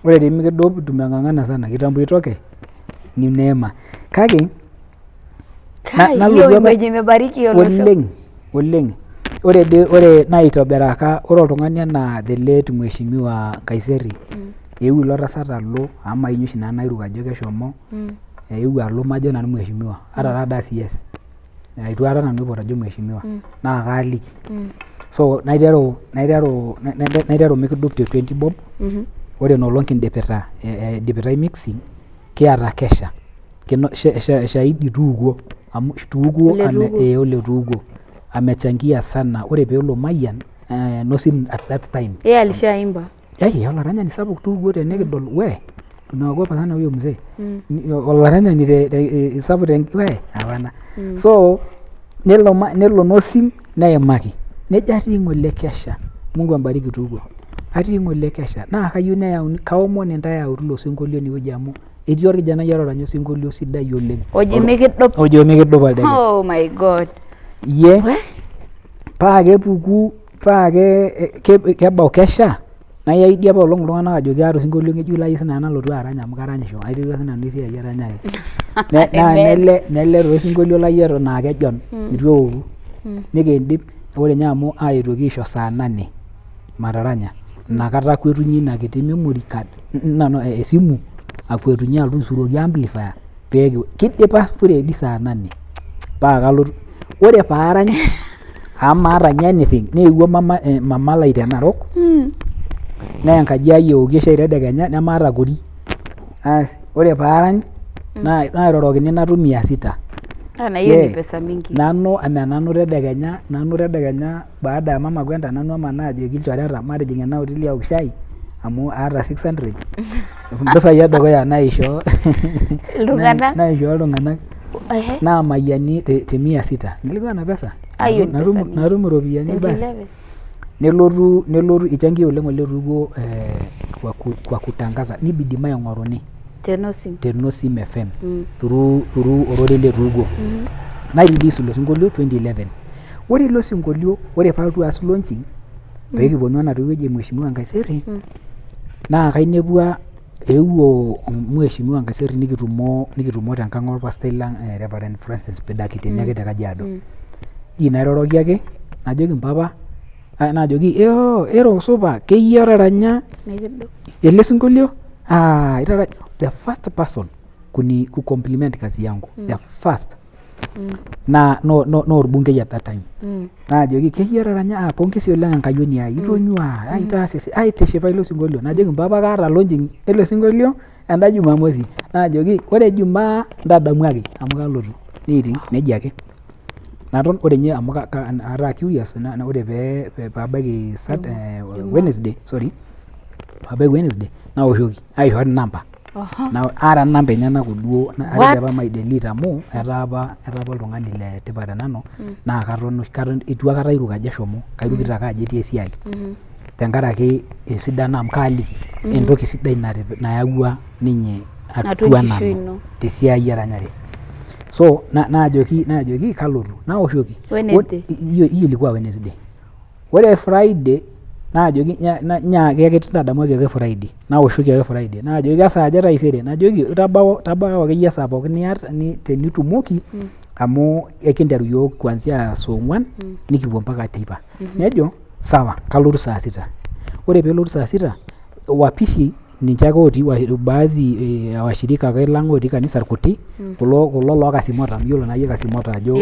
ore temikidop tumeng'ang'ana sana kitambo itoke ni neema kake hiyo image imebariki oleng ore naitobiraka ore oltung'ani enaa the late mheshimiwa Kaiseri eewuo ilo tasat alo amu mainyu oshi nanu Nairobi ajo keshomo eewuo alo majo nanu mheshimiwa ata taa CS itu aikata nanu aipot ajo mheshimiwa naa kaaliki so naiteru mikidop te 20 bob ore nolong kindipita dipitai mixing kiata kesha shahidi tuugo amu tuugo ole tuugo amechangia sana ore peelo Mayian nosim at that time alishaimba olaranyani sapuk tuugo tenikidol we tunaogopa sana huyo mzee olaranyani sapuk we hapana so nelo nosim neimaki neja atii ng'ole kesha Mungu ambariki tuugo atii ng'ole kesha naa kayieu neyauni kaomon intae ayau ilo sinkolio niwueji amu etii orkijanai oranya osinkolio sidai oleng ojo mikidop aldebe oh my god paa kepuku paa kebau kesha na yaidia apa olong iltung'anak ajo keeta osinkolio ng'ejuk layieu sinanu nalotu arany amu karanyisho aiterua sinanu esiai eranyare naa nele tosinkolio lai eton naa kejon itu eoku nikindip ore nye amu aetuoki aisho saa 8 mataranya inakata kwetunye ina kiti memory card esimu akwetunye alotu aisuroki amplifier kidipa furedi saa 8 paa kalotu ore paarany ama aranya anything neewuo mama lai te Narok naa enkaji ai eokie shai tedekenya nemaata kuri ore paarany nairorokini natum 600 ana hiyo ni pesa mingi nanu tedekenya baada ya mama kwenda nanu amanaa ajoki ilchoreta matijing ena hoteli aok shai amu aata 600 mpisai edukuya naisho iltung'anak naa mayiani te 600 nilikuwa na pesa natum iropiyiani basi nelotu ichangia oleng ole tuugo kwa kutangaza nibidi maing'oruni Tenosim FM through orore le tuugo nairelease ilo sinkolio 2011 ore ilo sinkolio ore paatu aas launching peekiponu ena tuwueji mheshimiwa Kaiseri naa kainepua eewuo mheshimiwa Kaiseri nikitumo tenkang orpastai lang Reverend Francis Pedaki tene ake te Kajiado nairoroki ake najoki mpapa najoki ero supa keyie oraranya ele sinkolio the first person ku compliment kazi yangu the first na no orbungei at that time najoki keyie oraranya pongezi oleng enkayioni ai itonyua aitaasisi aiteshipa ilo sinkolio najoki mpapa kaata launching ele sinkolio enda Jumamosi najoki ore Jumaa ntadamuaki amu kalotu niiting nejia ake naton ore nye amu ara curious na ore pabaiki Wednesday naoshoki aishori namba na ara namba enyenak duo apa mai delete amu etaa apa oltung'ani le tipat nanu naa katon itu akata airuka ajo eshomo kairukito ake ajo etii esiai tenkaraki esidano amu kaaliki entoki sidai nayawua ninye atua nanu tesiai eranyare so najoki kalotu naoshoki hiyo ilikuwa Wednesday ore Friday najoki nyaake kitadamuaki ake Friday naoshoki ake Friday najoki kesaaja taisere najoki tabao akeyie saa pookin niata tenitumoki amu ekinteru yiok kuanzia saa 4 nikipuo mpaka teipa nejo sawa kalotu saa 6 ore peelotu saa 6 wapishi ninche ake otii baadhi ya washirika ake lang otii kanisa kuti kulo loo Kasimota miyiolo naa yie Kasimota ajo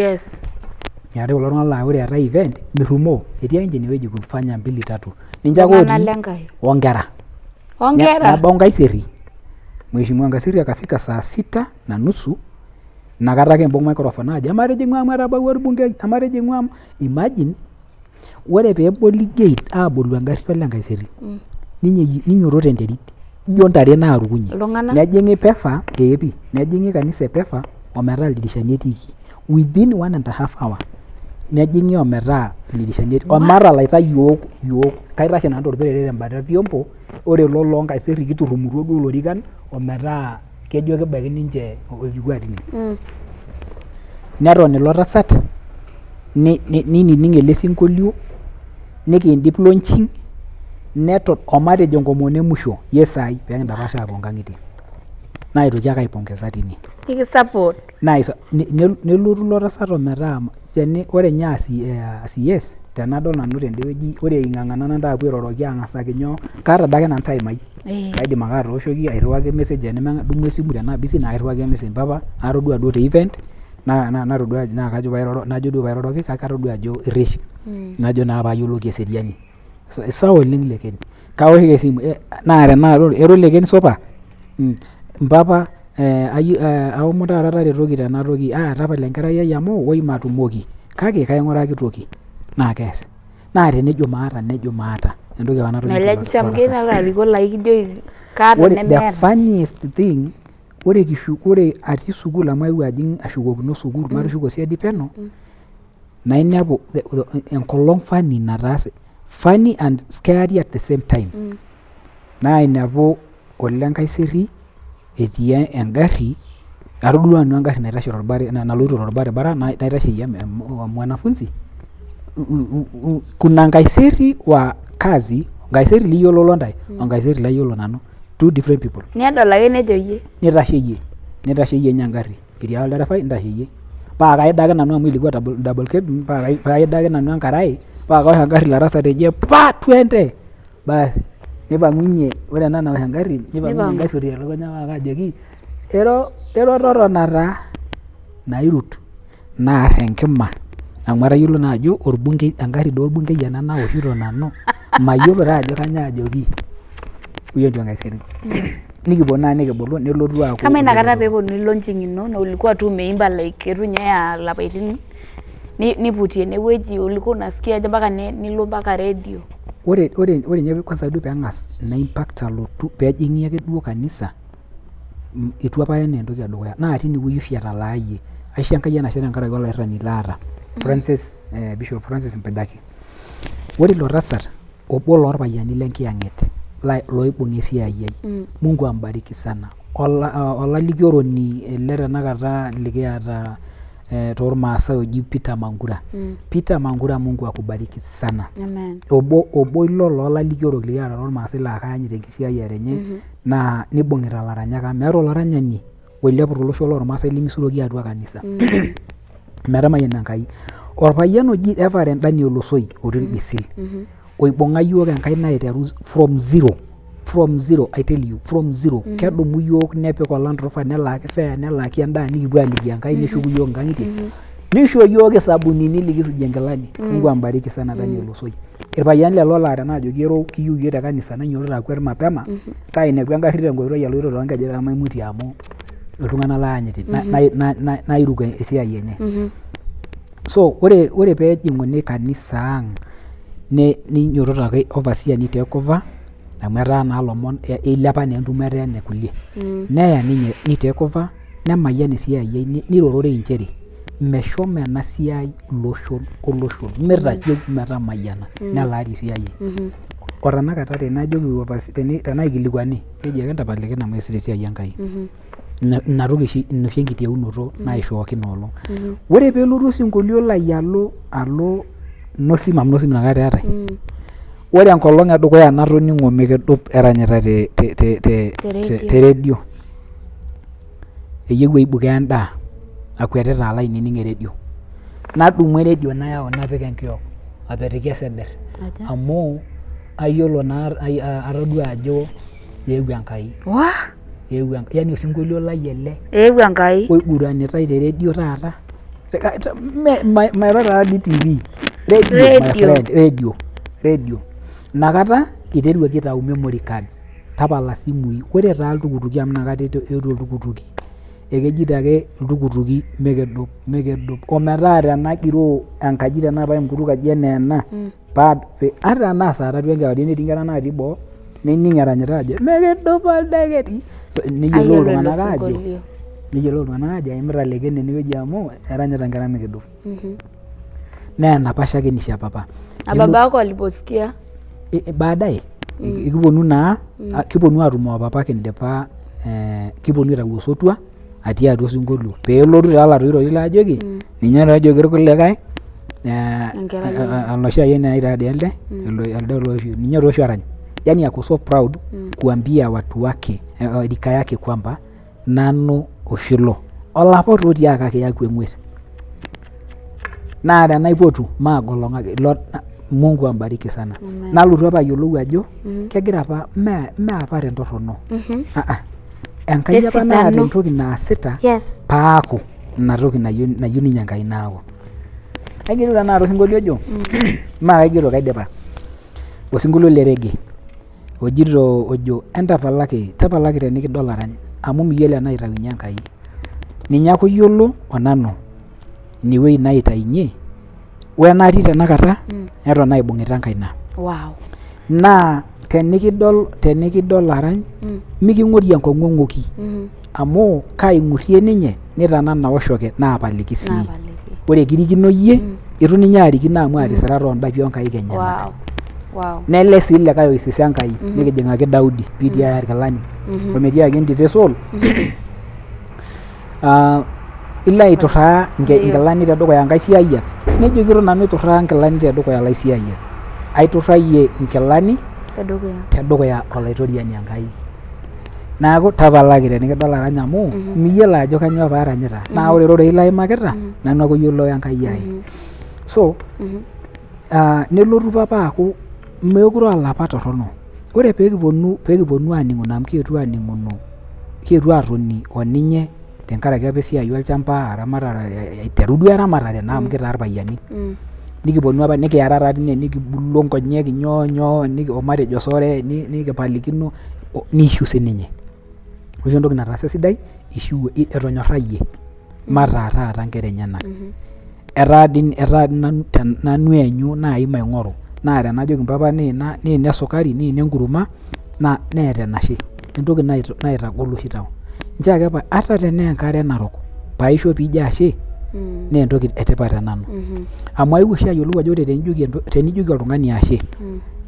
yare kulo tung'anak laa ore eetae event mirumoo etii ake inewueji kufanya 2-3 ninche ake otii onkera nabau Kaiseri mheshimiwa Kaiseri akafika saa 6:30 nakata ake imbung microphone ajo amatijing'u amu etabawua orbungei amatijing'u amu imagine ore peeboli gate abolu engarri ole Kaiseri ninyototo enterit ijo ntare naarukunye nejing'i pefa eepi nejing'i kanisa pefa ometaa ildirishani etiiki within 1.5 hour nejing'i ometaa ildirishani omatalaita yiok kaitashe nanu torperere tembata vyombo ore lolo nkaiseri kiturrumutuo duo lorikan ometaa kejo kebaiki ninche olkikua tine neton ilo tasat nining ele sinkolio nikiindip launching neton omatejo enkomono emusho yesai peekindapasha apuo nkang'itie naitoki ake aipongeza tine nikisupport nelotu ilo tasat ometaa ore nye CS tenadol nanu tende wueji ore ing'ang'ana nantaapuo airoroki ang'asaki nyoo kaata adake nanu time ai kaidim ake atooshoki airriwaki message enemedumu esimu tenaa busy nairriwaki message papa atodua duo te event natodua naa kajo pairoro najo duo pairoroki kake atodua ajo irrish najo naa paayioloki eseriani sawa oleng lekeni kaoshoki esimu naa tenaa ero lekeni sopa mpapa aomon taata taretoki tenatoki tapala enkerai ai amu woi matumoki kake kaing'uraki toki naa kees naa tenejo maata entoki apa natoki the funniest thing ore atii sukuul amu aewuo ajing ashukokino sukuul matushuko siadi peno nainepu enkolong funny nataase funny and scary at the same time nainepu ole nkaiseri etii engarri atodua nanu engarri naitashe naloito torbaribara naitasheyie mwanafunzi kuna nkaiseri wa kazi nkaiseri liyiolo lontae onkaiseri layiolo nanu two different people nedol ake nejo yie nitasheyie nye engarri etii olderefai nitasheyie paa kaidake nanu amu ilikuwa double cabin paa kaidake nanu enkarai paa kawosh engarri larasa teje twende basi nipang'unye ore ena nawosh engarri nipang'unye enkaisori elukunya paa kajoki ero totona nairut naar enkima amu atayiolo naa ajo orbungei engarri duo orbungei ena nawoshito nanu mayiolo taa ajo kanyoo ajoki huyo ndio nkaiseri nikipuo naa nikibulu nelotu aaku kama inakata peeponunui launching ino na ulikuwa tu umeimba like itu nye ya lapaitin niputie enewueji ulikuwa unasikia aje mpaka nilo mpaka radio ore nye kwanza duo peeng'as na impact alotu peejing'i ake duo kanisa itu apa ena entoki edukuya naa tine wueji oshi etalaayie aisho Enkai enashe tenkaraki olairrani laata Francis Bishop Francis Mpedaki ore ilo tasat obo lorpayiani lenkiyang'et loibung'a esiai ai Mungu ambariki sana olalikioroni ele tenakata likiata tormaasai oji Peter Mangura Mungu akubariki sana obo ilo loolalikiorok likiata tormaasai laa kayanyit enkisiayiare enye naa nibung'ita laranyak amu meeta olaranyani oilepu tolosho lormaasai lemisuroki atua kanisa metamayiana Enkai orpayian oji Reverend Daniel Osoi otii Irbisil oibung'a yiok enkaina aiteru from zero I tell you from zero kedumu yiok nepik Land Rover nelaaki fare nelaaki endaa nikipuo aliki Enkai neshuku yiok nkang'itie nisho yiok isabunini likisujie nkilani Mungu ambariki sana Daniel Osoi irpayiani lelo laa tenaajoki ero kiyieu yiok te kanisa nainyiototo akwet mapema tainepu engarri tenkoitoi aloito toonkejek amu maimutie amu iltung'anak laanyiti nairuko esiai enye so ore peejing'uni kanisa ang' ninyiototo ake overseer ni take over amu etaa naa lomon eilepa naa entumo etaa ene kulie neya ninye ni take over nemayian esiai ai nirorore inchere meshomo ena siai loshon mitajo metamayiana nelaari esiai otanakata tenajoki tenaikilikuani keji ake ntapaliki amu eesita esiai Enkai ina toki oshi inoshi enkitieunoto naishooki inoolong ore peelotu osinkolio lai alo nosim inakata eetae ore enkolong edukuya natoning'o mikidup eranyita te radio eyieu aibukoo endaa akwetita alo ainining eredio nadumu eredio nayau napik enkiok apetiki eseder amu ayiolo naa atodua ajo eewuo Enkai yani osinkolio lai ele eewuo Enkai oiguranitai te redio taata mairo taadi TV radio nakata iteruaki aitau memory cards tapala simui ore taa iltukutuki amu nakata eetuo iltukutuki ekejito ake iltukutuki mikidup ometaa tenagiroo enkaji tenapa enkutuk aji enaa ena ata enaa saa 3 enkewarie netii nkera natii boo nining eranyita ajo mekidup oldaketi neyiolou iltung'anak ajo eimita lekene enewueji amu eranyita nkera mikidup. Naa enapa shakenisho e papa. Baba yako aliposikia baadaye kiponu naa kiponu atumo papa kindipa kiponu aitayu osotua atii atua osinkolio peelotu taa latoito laajoki ninye loojoki irkulikae oloshi ayieni naitaadi elde olosho ninye toosho arany. Yani ako so proud kuambia watu wake rika yake kwamba nanu oshilo olapa otii akake yaku eng'ues. Naa tenaipotu maagolong'aki Mungu ambariki sana. Nalotu apa ayiolou ajo kegira apa mee apa tentorrono. Enkai apa naata entoki naasita paaku ina toki nayieu ninye Enkai naaku. Aigero tenakata osinkolio ojo maa kaigero kaidipa. Osinkolio le reggae ojito ojo tapalaki tenikidol arany amu miyiolo enaitaunye Enkai. Ninye ake oyiolo onanu inewueji naitainye wenatii tenakata neton naibung'ita enkaina. Naa tenikidol arany miking'orie enkong'ong'oki amu kaing'urrie ninye nitanana oshoke naapaliki sii. Ore kirikino yie itu ninye arikino amu atisira toondapi onkaik enyenak. Nele sii likae oisisa Enkai nikijing'aki Daudi piitii aya irkilani ometiaki entito Esol ilo aiturraa nkilani tedukuya nkaisiayiak nejo kitu nanu aiturraa nkilani tedukuya laisiayiak aiturrayie nkilani tedukuya olaitoriani Enkai. Neeku tapalaki tenikidol arany amu miyiolo ajo kanyioo paaranyita naa ore rorei laimakita nanu ake oyiolo Enkai ai. So nelotu papa aaku meekure olapa torrono. Ore peekiponu aaning'uno amu kietuo aatoni oninye tenkaraki apa esiai olchamba eramatare aiteru duo eramatare naa amu kitaa irpayiani. Nikiponu apa nikiara taa tine nikibulu nkonyek nyoo omatejo sore nikipalikino niishiu sininye. Ore entoki nataasa sidai ishiu etonyorrayie mataa taata nkera enyenak. Etaa nanu eenyu naai maing'oru naa tenajoki papa niina esukari niina enkurma naa neeta enashe entoki naitagol oshi tau. Nchoo ake ata tenaa enkare narok paisho piijo ashe naa entoki etipat tenanu. Amu aewuo oshi ayiolou ajo ore tenijoki oltung'ani ashe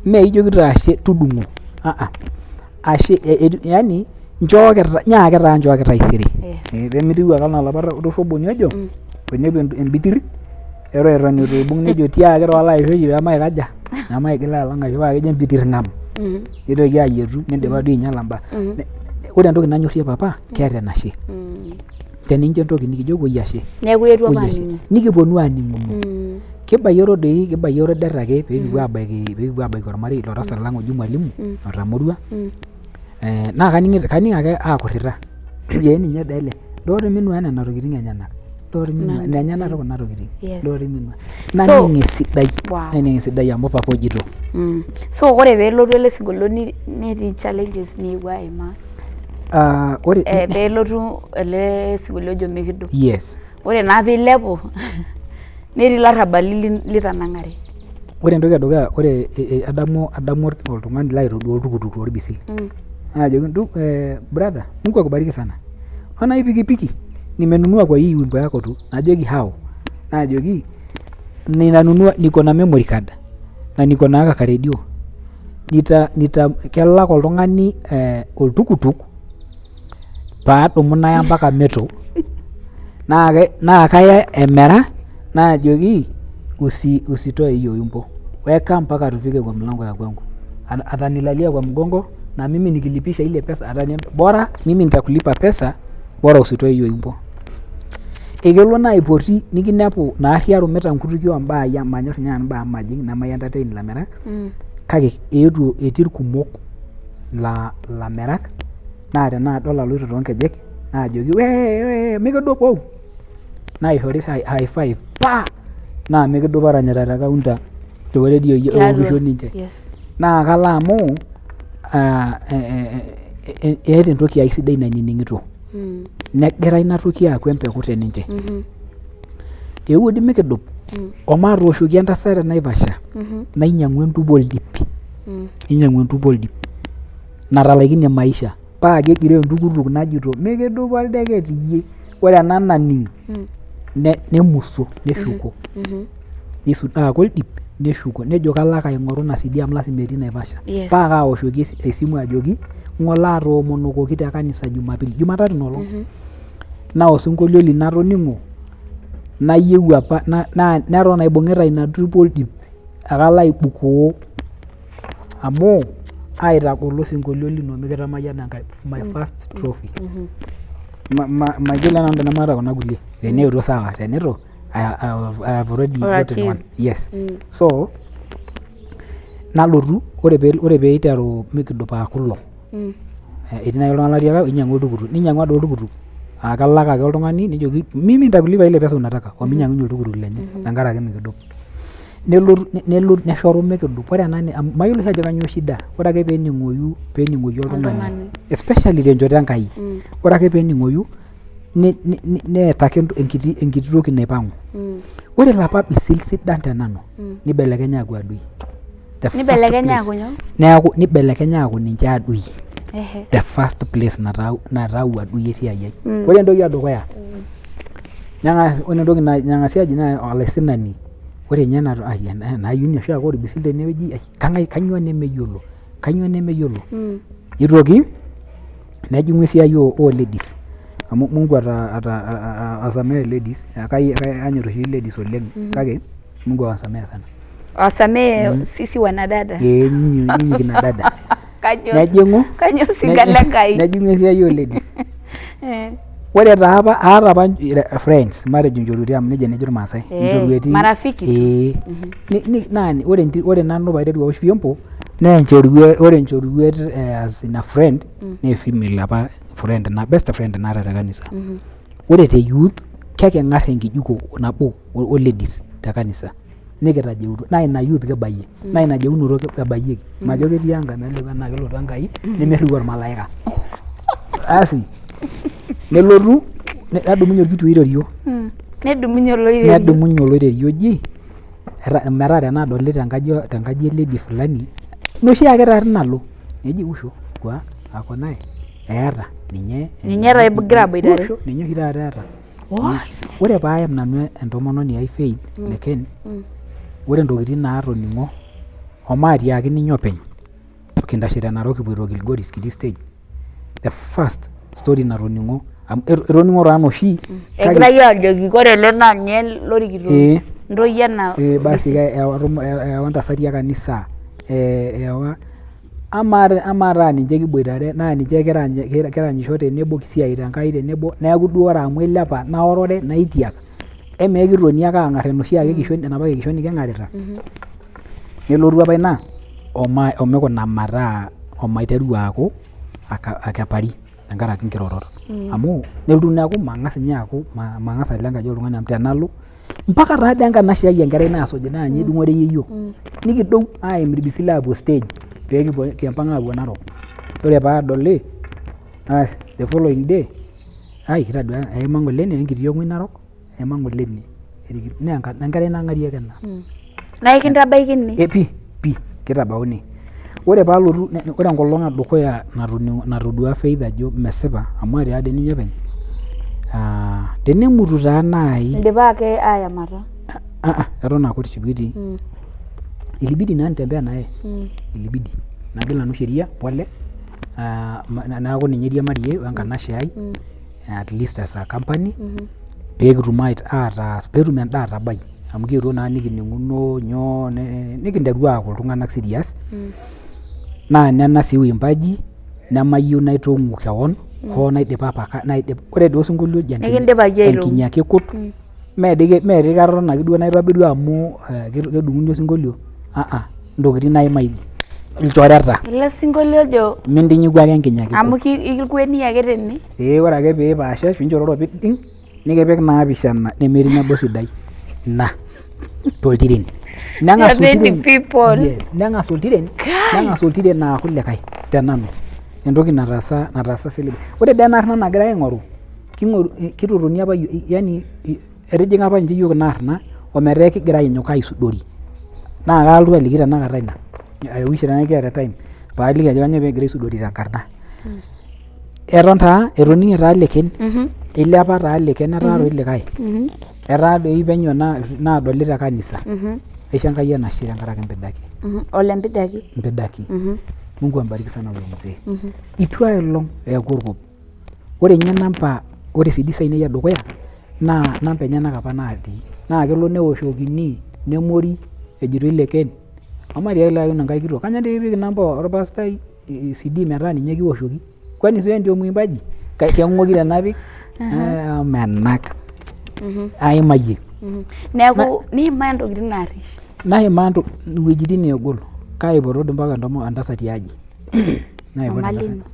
mee ijokito ashe tudung'o ashe yani nyaaki taa nchooki taisere peemitiu ake enaa olapa torroboni ojo tenepu embitirr ero eton itu ibung' nejo tiaki toolaishoi peemaikaja nemaigil alang aisho paa kejo embitirr ng'am nitoki ayietu nindipa duo ainyala mbaa. Ore entoki nanyorrie papa keeta enashe. Tenincho entoki nikijo woi ashe. Neeku etu apa ninye. Nikiponu aaning'uno. Kibayioro det ake peekipuo abaiki ormarei lotasat lang oji mwalimu otamorua. Naa kaning' ake aakurrita. Ninye dele dooti minua nena tokiting enyenak. Nenyenak kuna tokiting. Dooti minua. Naning' esidai amu papa ojito. So ore peelotu ele sinkolio netii challenges niewuo aimaa. Peelotu ele sinkolio ojo mikidup. Yes. Ore naa piilepu netii larrabali litanang'are. Ore entoki edukuya ore adamu oltung'ani laitodua oltukutuk torbisil. Naajoki brother Mungu akubariki sana. Ona hii pikipiki nimenunua kwa hii wimbo yako tu. Najoki how? Najoki ninanunua niko na memory card na niko na aka redio. Kelak oltung'ani oltukutuk paadumu naya mpaka Meto naa kaya emera naajoki usitoe hiyo wimbo weka mpaka tufike kwa mlango ya kwangu atanilalia kwa mgongo na mimi nikilipisha ile pesa bora mimi nitakulipa pesa bora usitoe hiyo wimbo. Ekelo naipoti nikinepu naarriaro meta nkutukio mbaa ya manyor nyaan mbaa majing nama entertain lamerak kake eetuo etii irkumok lamerak naa tenadol aloito toonkejek naajoki we mikidup ou naishori high five naa mikidup aranyita te counter teredio eokisho ninche. Naa kalo amu eeta entoki ai sidai nanining'ito negira ina toki aaku empeku teninche. Eewuo dii mikidup omatooshoki entasat Naivasha nainyang'u entubo oldip. Inyang'u entubo oldip natalaikine maisha paa kegira entukutuk najito mikidupa oldeket iyie ore ena naning nemuso neshuko nisudaa koldip neshuko nejo kalo ake aing'oru ina CD amu lasima etii Naivasha paa kaawoshoki esimu ajoki ng'ola atoomonokoki te kanisa Jumatatu nolong naa osinkolio linatoning'o nayieu apa neton aibung'ita ina trip oldip akalo aibukoo amu aitagolo sinkolio lino mikitamayiana enkai my first trophy magila nando namata kuna kulie teneetuo sawa tenetu I have already gotten one yes so nalotu ore pee iteru mikidupaa kulo etii naaji oltung'ani latiaka oinyang'ua oltukutuk ninyang'ua doi oltukutuk kalak ake oltung'ani nijoki mimi nitakulipa ile pesa unataka ominyang'unye oltukutuk lenye tenkaraki mikidup nelotu neshoru mikidup ore ena mayiolo ajo kanyoo shida ore ake peening'oyu oltung'ani especially tenchoto Enkai ore ake peening'oyu neeta ake enkiti toki naipang'u ore ilapa bisil sidan tenanu nibelekenya aaku adui nibelekenya aaku ninche adui the first place natau adui esiai ai ore entoki edukuya ore entoki nyang'asi aji naa olaisinani ore nye naayuni oshi ake ore bisil tenewueji kanyoo nemeyiolo nitoki nejing'u esiai oo ladies amu Mungu asamehe ladies anyor oshi ladies oleng kake Mungu awasamehe sana wasamehe sisi wanadada nyinyi kina dada kanyo sigala Enkai nejing'u esiai oo ladies ore taa apa aata apa friends matejo nchorueti amu nejia nejo irmaasai nchorueti marafiki ore nanu paiteru awosh vyombo naa ore nchoruet as in a friend naa female apa friend na best friend naata te kanisa ore te youth keking'ar enkijiko nabo o ladies te kanisa nikitajeuto naa ina youth kibayie naa ina jeunoto kibayieki majo ketii Enkai meleku enaa kelotu Enkai nemerriu ormalaika asi nelotu nedumunye orkitu oirerio nedumunye oloirerio oji metaa tenadoli tenkaji lady fulani noshi ake taati nalo neji usho kwa ako naye eeta ninye egira aboitare ninye oshi taata eeta ore paayam nanu entomononi ai Faith Leken ore ntokitin naatoning'o omaatiaki ninye openy kintashe te Narok kipuoito Kilgoris kiti stage the first story natoning'o etoning'o taa noshi egirai aajoki kore ele naa ninye lorikito ntoyie ena basi ewa ntasati e kanisa ewa ama taa ninche kiboitare naa ninche kiranyisho tenebo kisiai Enkai tenebo neeku duo ore amu ilepa naorore naitiak emee kitoni ake aang'ar enoshi ake kishoni enapa kishoni king'arita nelotu apa ina omikuna mataa omaiteru aaku akepari tenkaraki nkirorot amu nelotu neeku mang'as alo enkaji oltung'ani amu tenalo mpaka taadii enkanashe ai enkerai naasuj naa ninye edung'ore yeyio nikidou aim irbisil aapuo stage pee kimpang' aapuo Narok ore paadoli the following day kitadua eima ng'ole enkiti ong'ui Narok eima ng'ole ine naa enkerai nang'ari ake ena naa kintabaikini pii kitabauni ore paalotu ore enkolong edukuya natodua Faith ajo mesipa amu ati ade ninye openy tenemutu taa nai indipa ake ayamata eton ake tisipiti ilibidi naa nitembea naye ilibidi nagil nanu sheria pole naaku ninye riamarie wenkanashe ai at least as a company peekitum ataas peetum endaa atabai amu kietuo naa nikining'uno nyoo nikinteru aaku iltung'anak serious naa nena sii uimbaji nemayieu naitong'u keon hoo naidipa apaka ore duo osinkolio oji enkinyaki kut meedi katon ake duo naitobiru amu kedung'uni osinkolio ntokitin naimaili ilchoreta ele sinkolio ojo mintinyiku ake enkinyaki amu kikweni ake tene ore ake piipaasha pinchororo piding nikipik naapishana nemetii nabo sidai ina toltiren neng'as oltiren aaku likae tenanu entoki nataasa seleb ore dee naarna nagirai aing'oru kitotoni apa yani etijing'a apa ninche yiok naarna ometaa kigira ainyok aisudori naa kaalotu aliki tenakata ina I wish tenaa kiata time paaliki ajo kanyioo peegira aisudori tenkarna. Eton taa etoning'e taa leken, eilepa taa leken etaa toi likae, etaa doi penyo naadoli te kanisa. Aisho Enkai enashe tenkaraki mpidaki. Ole mpidaki. Mpidaki. Mungu ambariki sana huyo mzee. Itu aelong eeku orkop. Ore nye namba, ore sii design ai edukuya naa namba enyenak apa natii. Naa kelo neoshokini nemori ejitoi leken. Ama tiai laakino enkai kitok. Kanyoo dii piipik namba orpastai CD metaa ninye kiwoshoki. Kwani sio ndio mwimbaji? Keng'oki tenapik? Menak. Aimayie. Neeku niimaa ntokitin naarish. Naimaa iwuejitin neegol. Kaipoto mpaka entasati aji. Mama lino.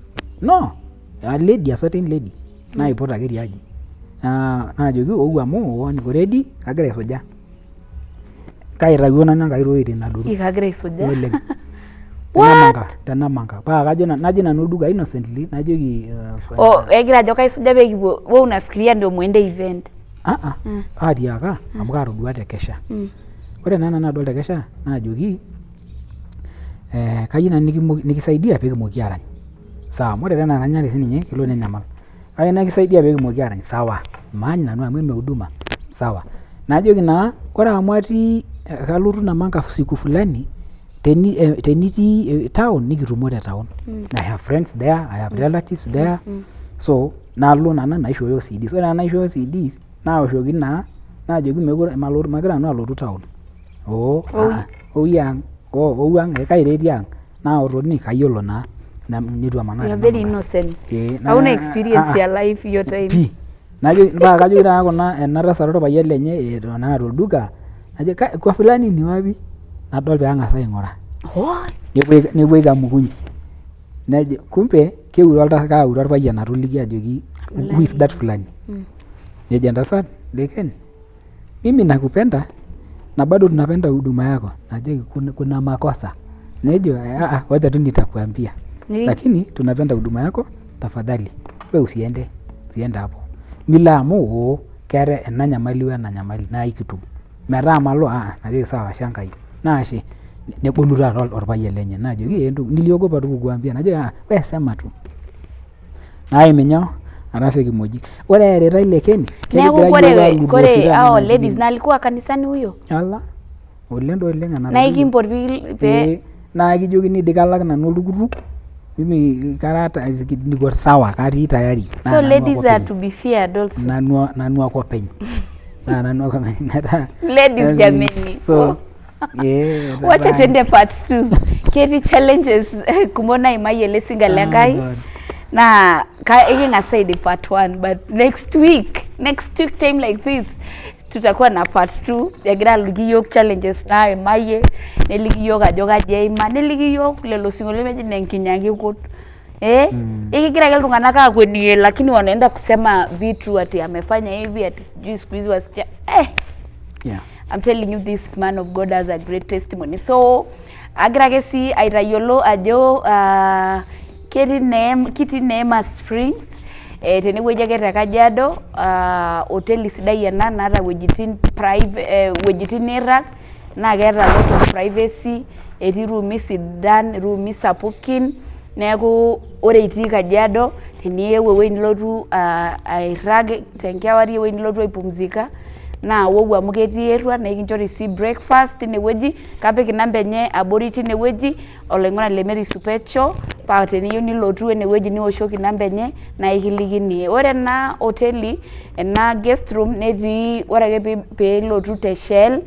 No, a lady, a certain lady. Naipot ake tiaji. Naajoki ou amu niko ready kagira aisuja. Kaitawuo nanu Enkai tokitin adoru. Kagira aisuja. Oleng. Tenamanga. Paa kajo naji nanu olduka innocently najoki egira ajo kaisuja pee kipuo. Wewe unafikiria ndio muende event. Atiaka amu kaatodua te kesha. Ore naa nanu adol te kesha naajoki kayieu nanu nikisaidia pee kimoki arany. Sawa, ore tena aranyare sininye kelo nenyamal. Kayieu nikisaidia pee kimoki arany. Sawa. Maany nanu amu eme huduma. Sawa. Najoki naa ore amu atii kalotu Namanga siku fulani tenitii town nikitumo te town. I have friends there, I have relatives there. So nalo nanu naishooyo CDs. Ore naishooyo CDs naoshoki naa naajoki magira nanu alotu town. Ouang kaireti ang naotoni kayiolo naa nitu amanaa. You are very innocent. Hauna experience ya life your time. Najoki kajoki taa kuna ena tasat orpayian lenye naa tolduka najo kwa fulani ni wapi? Nadol pee ang'asa aing'ura. Nepuoi kamukunji. Najo kumbe keure orpayian atoliki ajoki who is that fulani? Nejo entasat leken. Mimi nakupenda na bado tunapenda huduma yako. Najoki kuna makosa. Nejo wacha tu nitakuambia. Lakini tunapenda huduma yako tafadhali. Wewe usiende hapo. Mila amu keeta ena nyamali wena nyamali naa ikitum. Metaa malo najoki sawa Shankai. Naashe negolu taata orpayian lenye najoki niliogopa tu kukuambia najoki wewe sema tu. Minyo anase kimoji. Ore eretai lekeni kore hao ladies na alikuwa kanisani huyo. Ala. Olendo oleng ana. Na ikimpot pe na kijokini dikalak nanu oltukutuk. Mimi karata niko sawa katii tayari. So ladies are to be feared also. Nanu ako peny. Nanu ako meta. Ladies jameni. So wacha tuende part 2. Kevi challenges kumona imaye lesinga lengai. Na iking'asaidi part 1 but next week time like this tutakuwa na part 2 yagira aliki yok challenges na imaye neliki yok ajo kaji eima neliki yok lelo singolio meji nenkinyangi kut ikigira ke iltung'anak akwenie lakini wanaenda kusema vitu ati amefanya hivi ati sijui siku hizi wasikia I'm telling you this man of God has a great testimony. So agira ke si aitayiolo ajo kiti Neema Springs tenewueji ake te Kajiado hoteli sidai ena naata wuejitin private wuejitin nirag naa keeta lot of privacy etii ruumi sidan ruumi sapukin neeku ore itii Kajiado teniyieu ewueji nilotu airag tenkewarie ewueji nilotu aipumzika naa wowu amu ketii erua na ikinchori si breakfast tinewueji kapik namba enye abori tinewueji oloing'oni le Mary Supetcho paa teniyieu nilotu enewueji niwoshoki namba enye na ikilikini. Ore ena hoteli ena guest room netii ore ake piilotu te Shell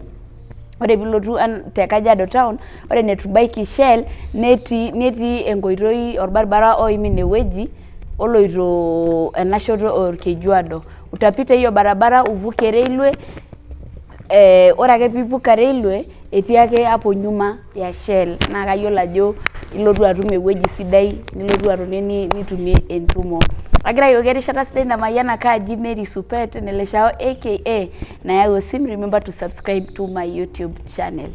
ore piilotu te Kajiado town ore netubaiki Shell netii enkoitoi orbaribara oim inewueji oloito enashoto Orkejuado. Utapita hiyo barabara uvuke railway ore ake pivuka railway etii ake hapo nyuma ya Shell na kayiolo ajo ilotu atum ewueji sidai nilotu atoni nitumie entumo. Agira yoke erishata sidai namayiana kaji Mary Supet neleshao aka nayau sim. Remember to subscribe to my YouTube channel.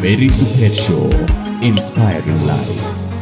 Mary Supet Show, inspiring lives.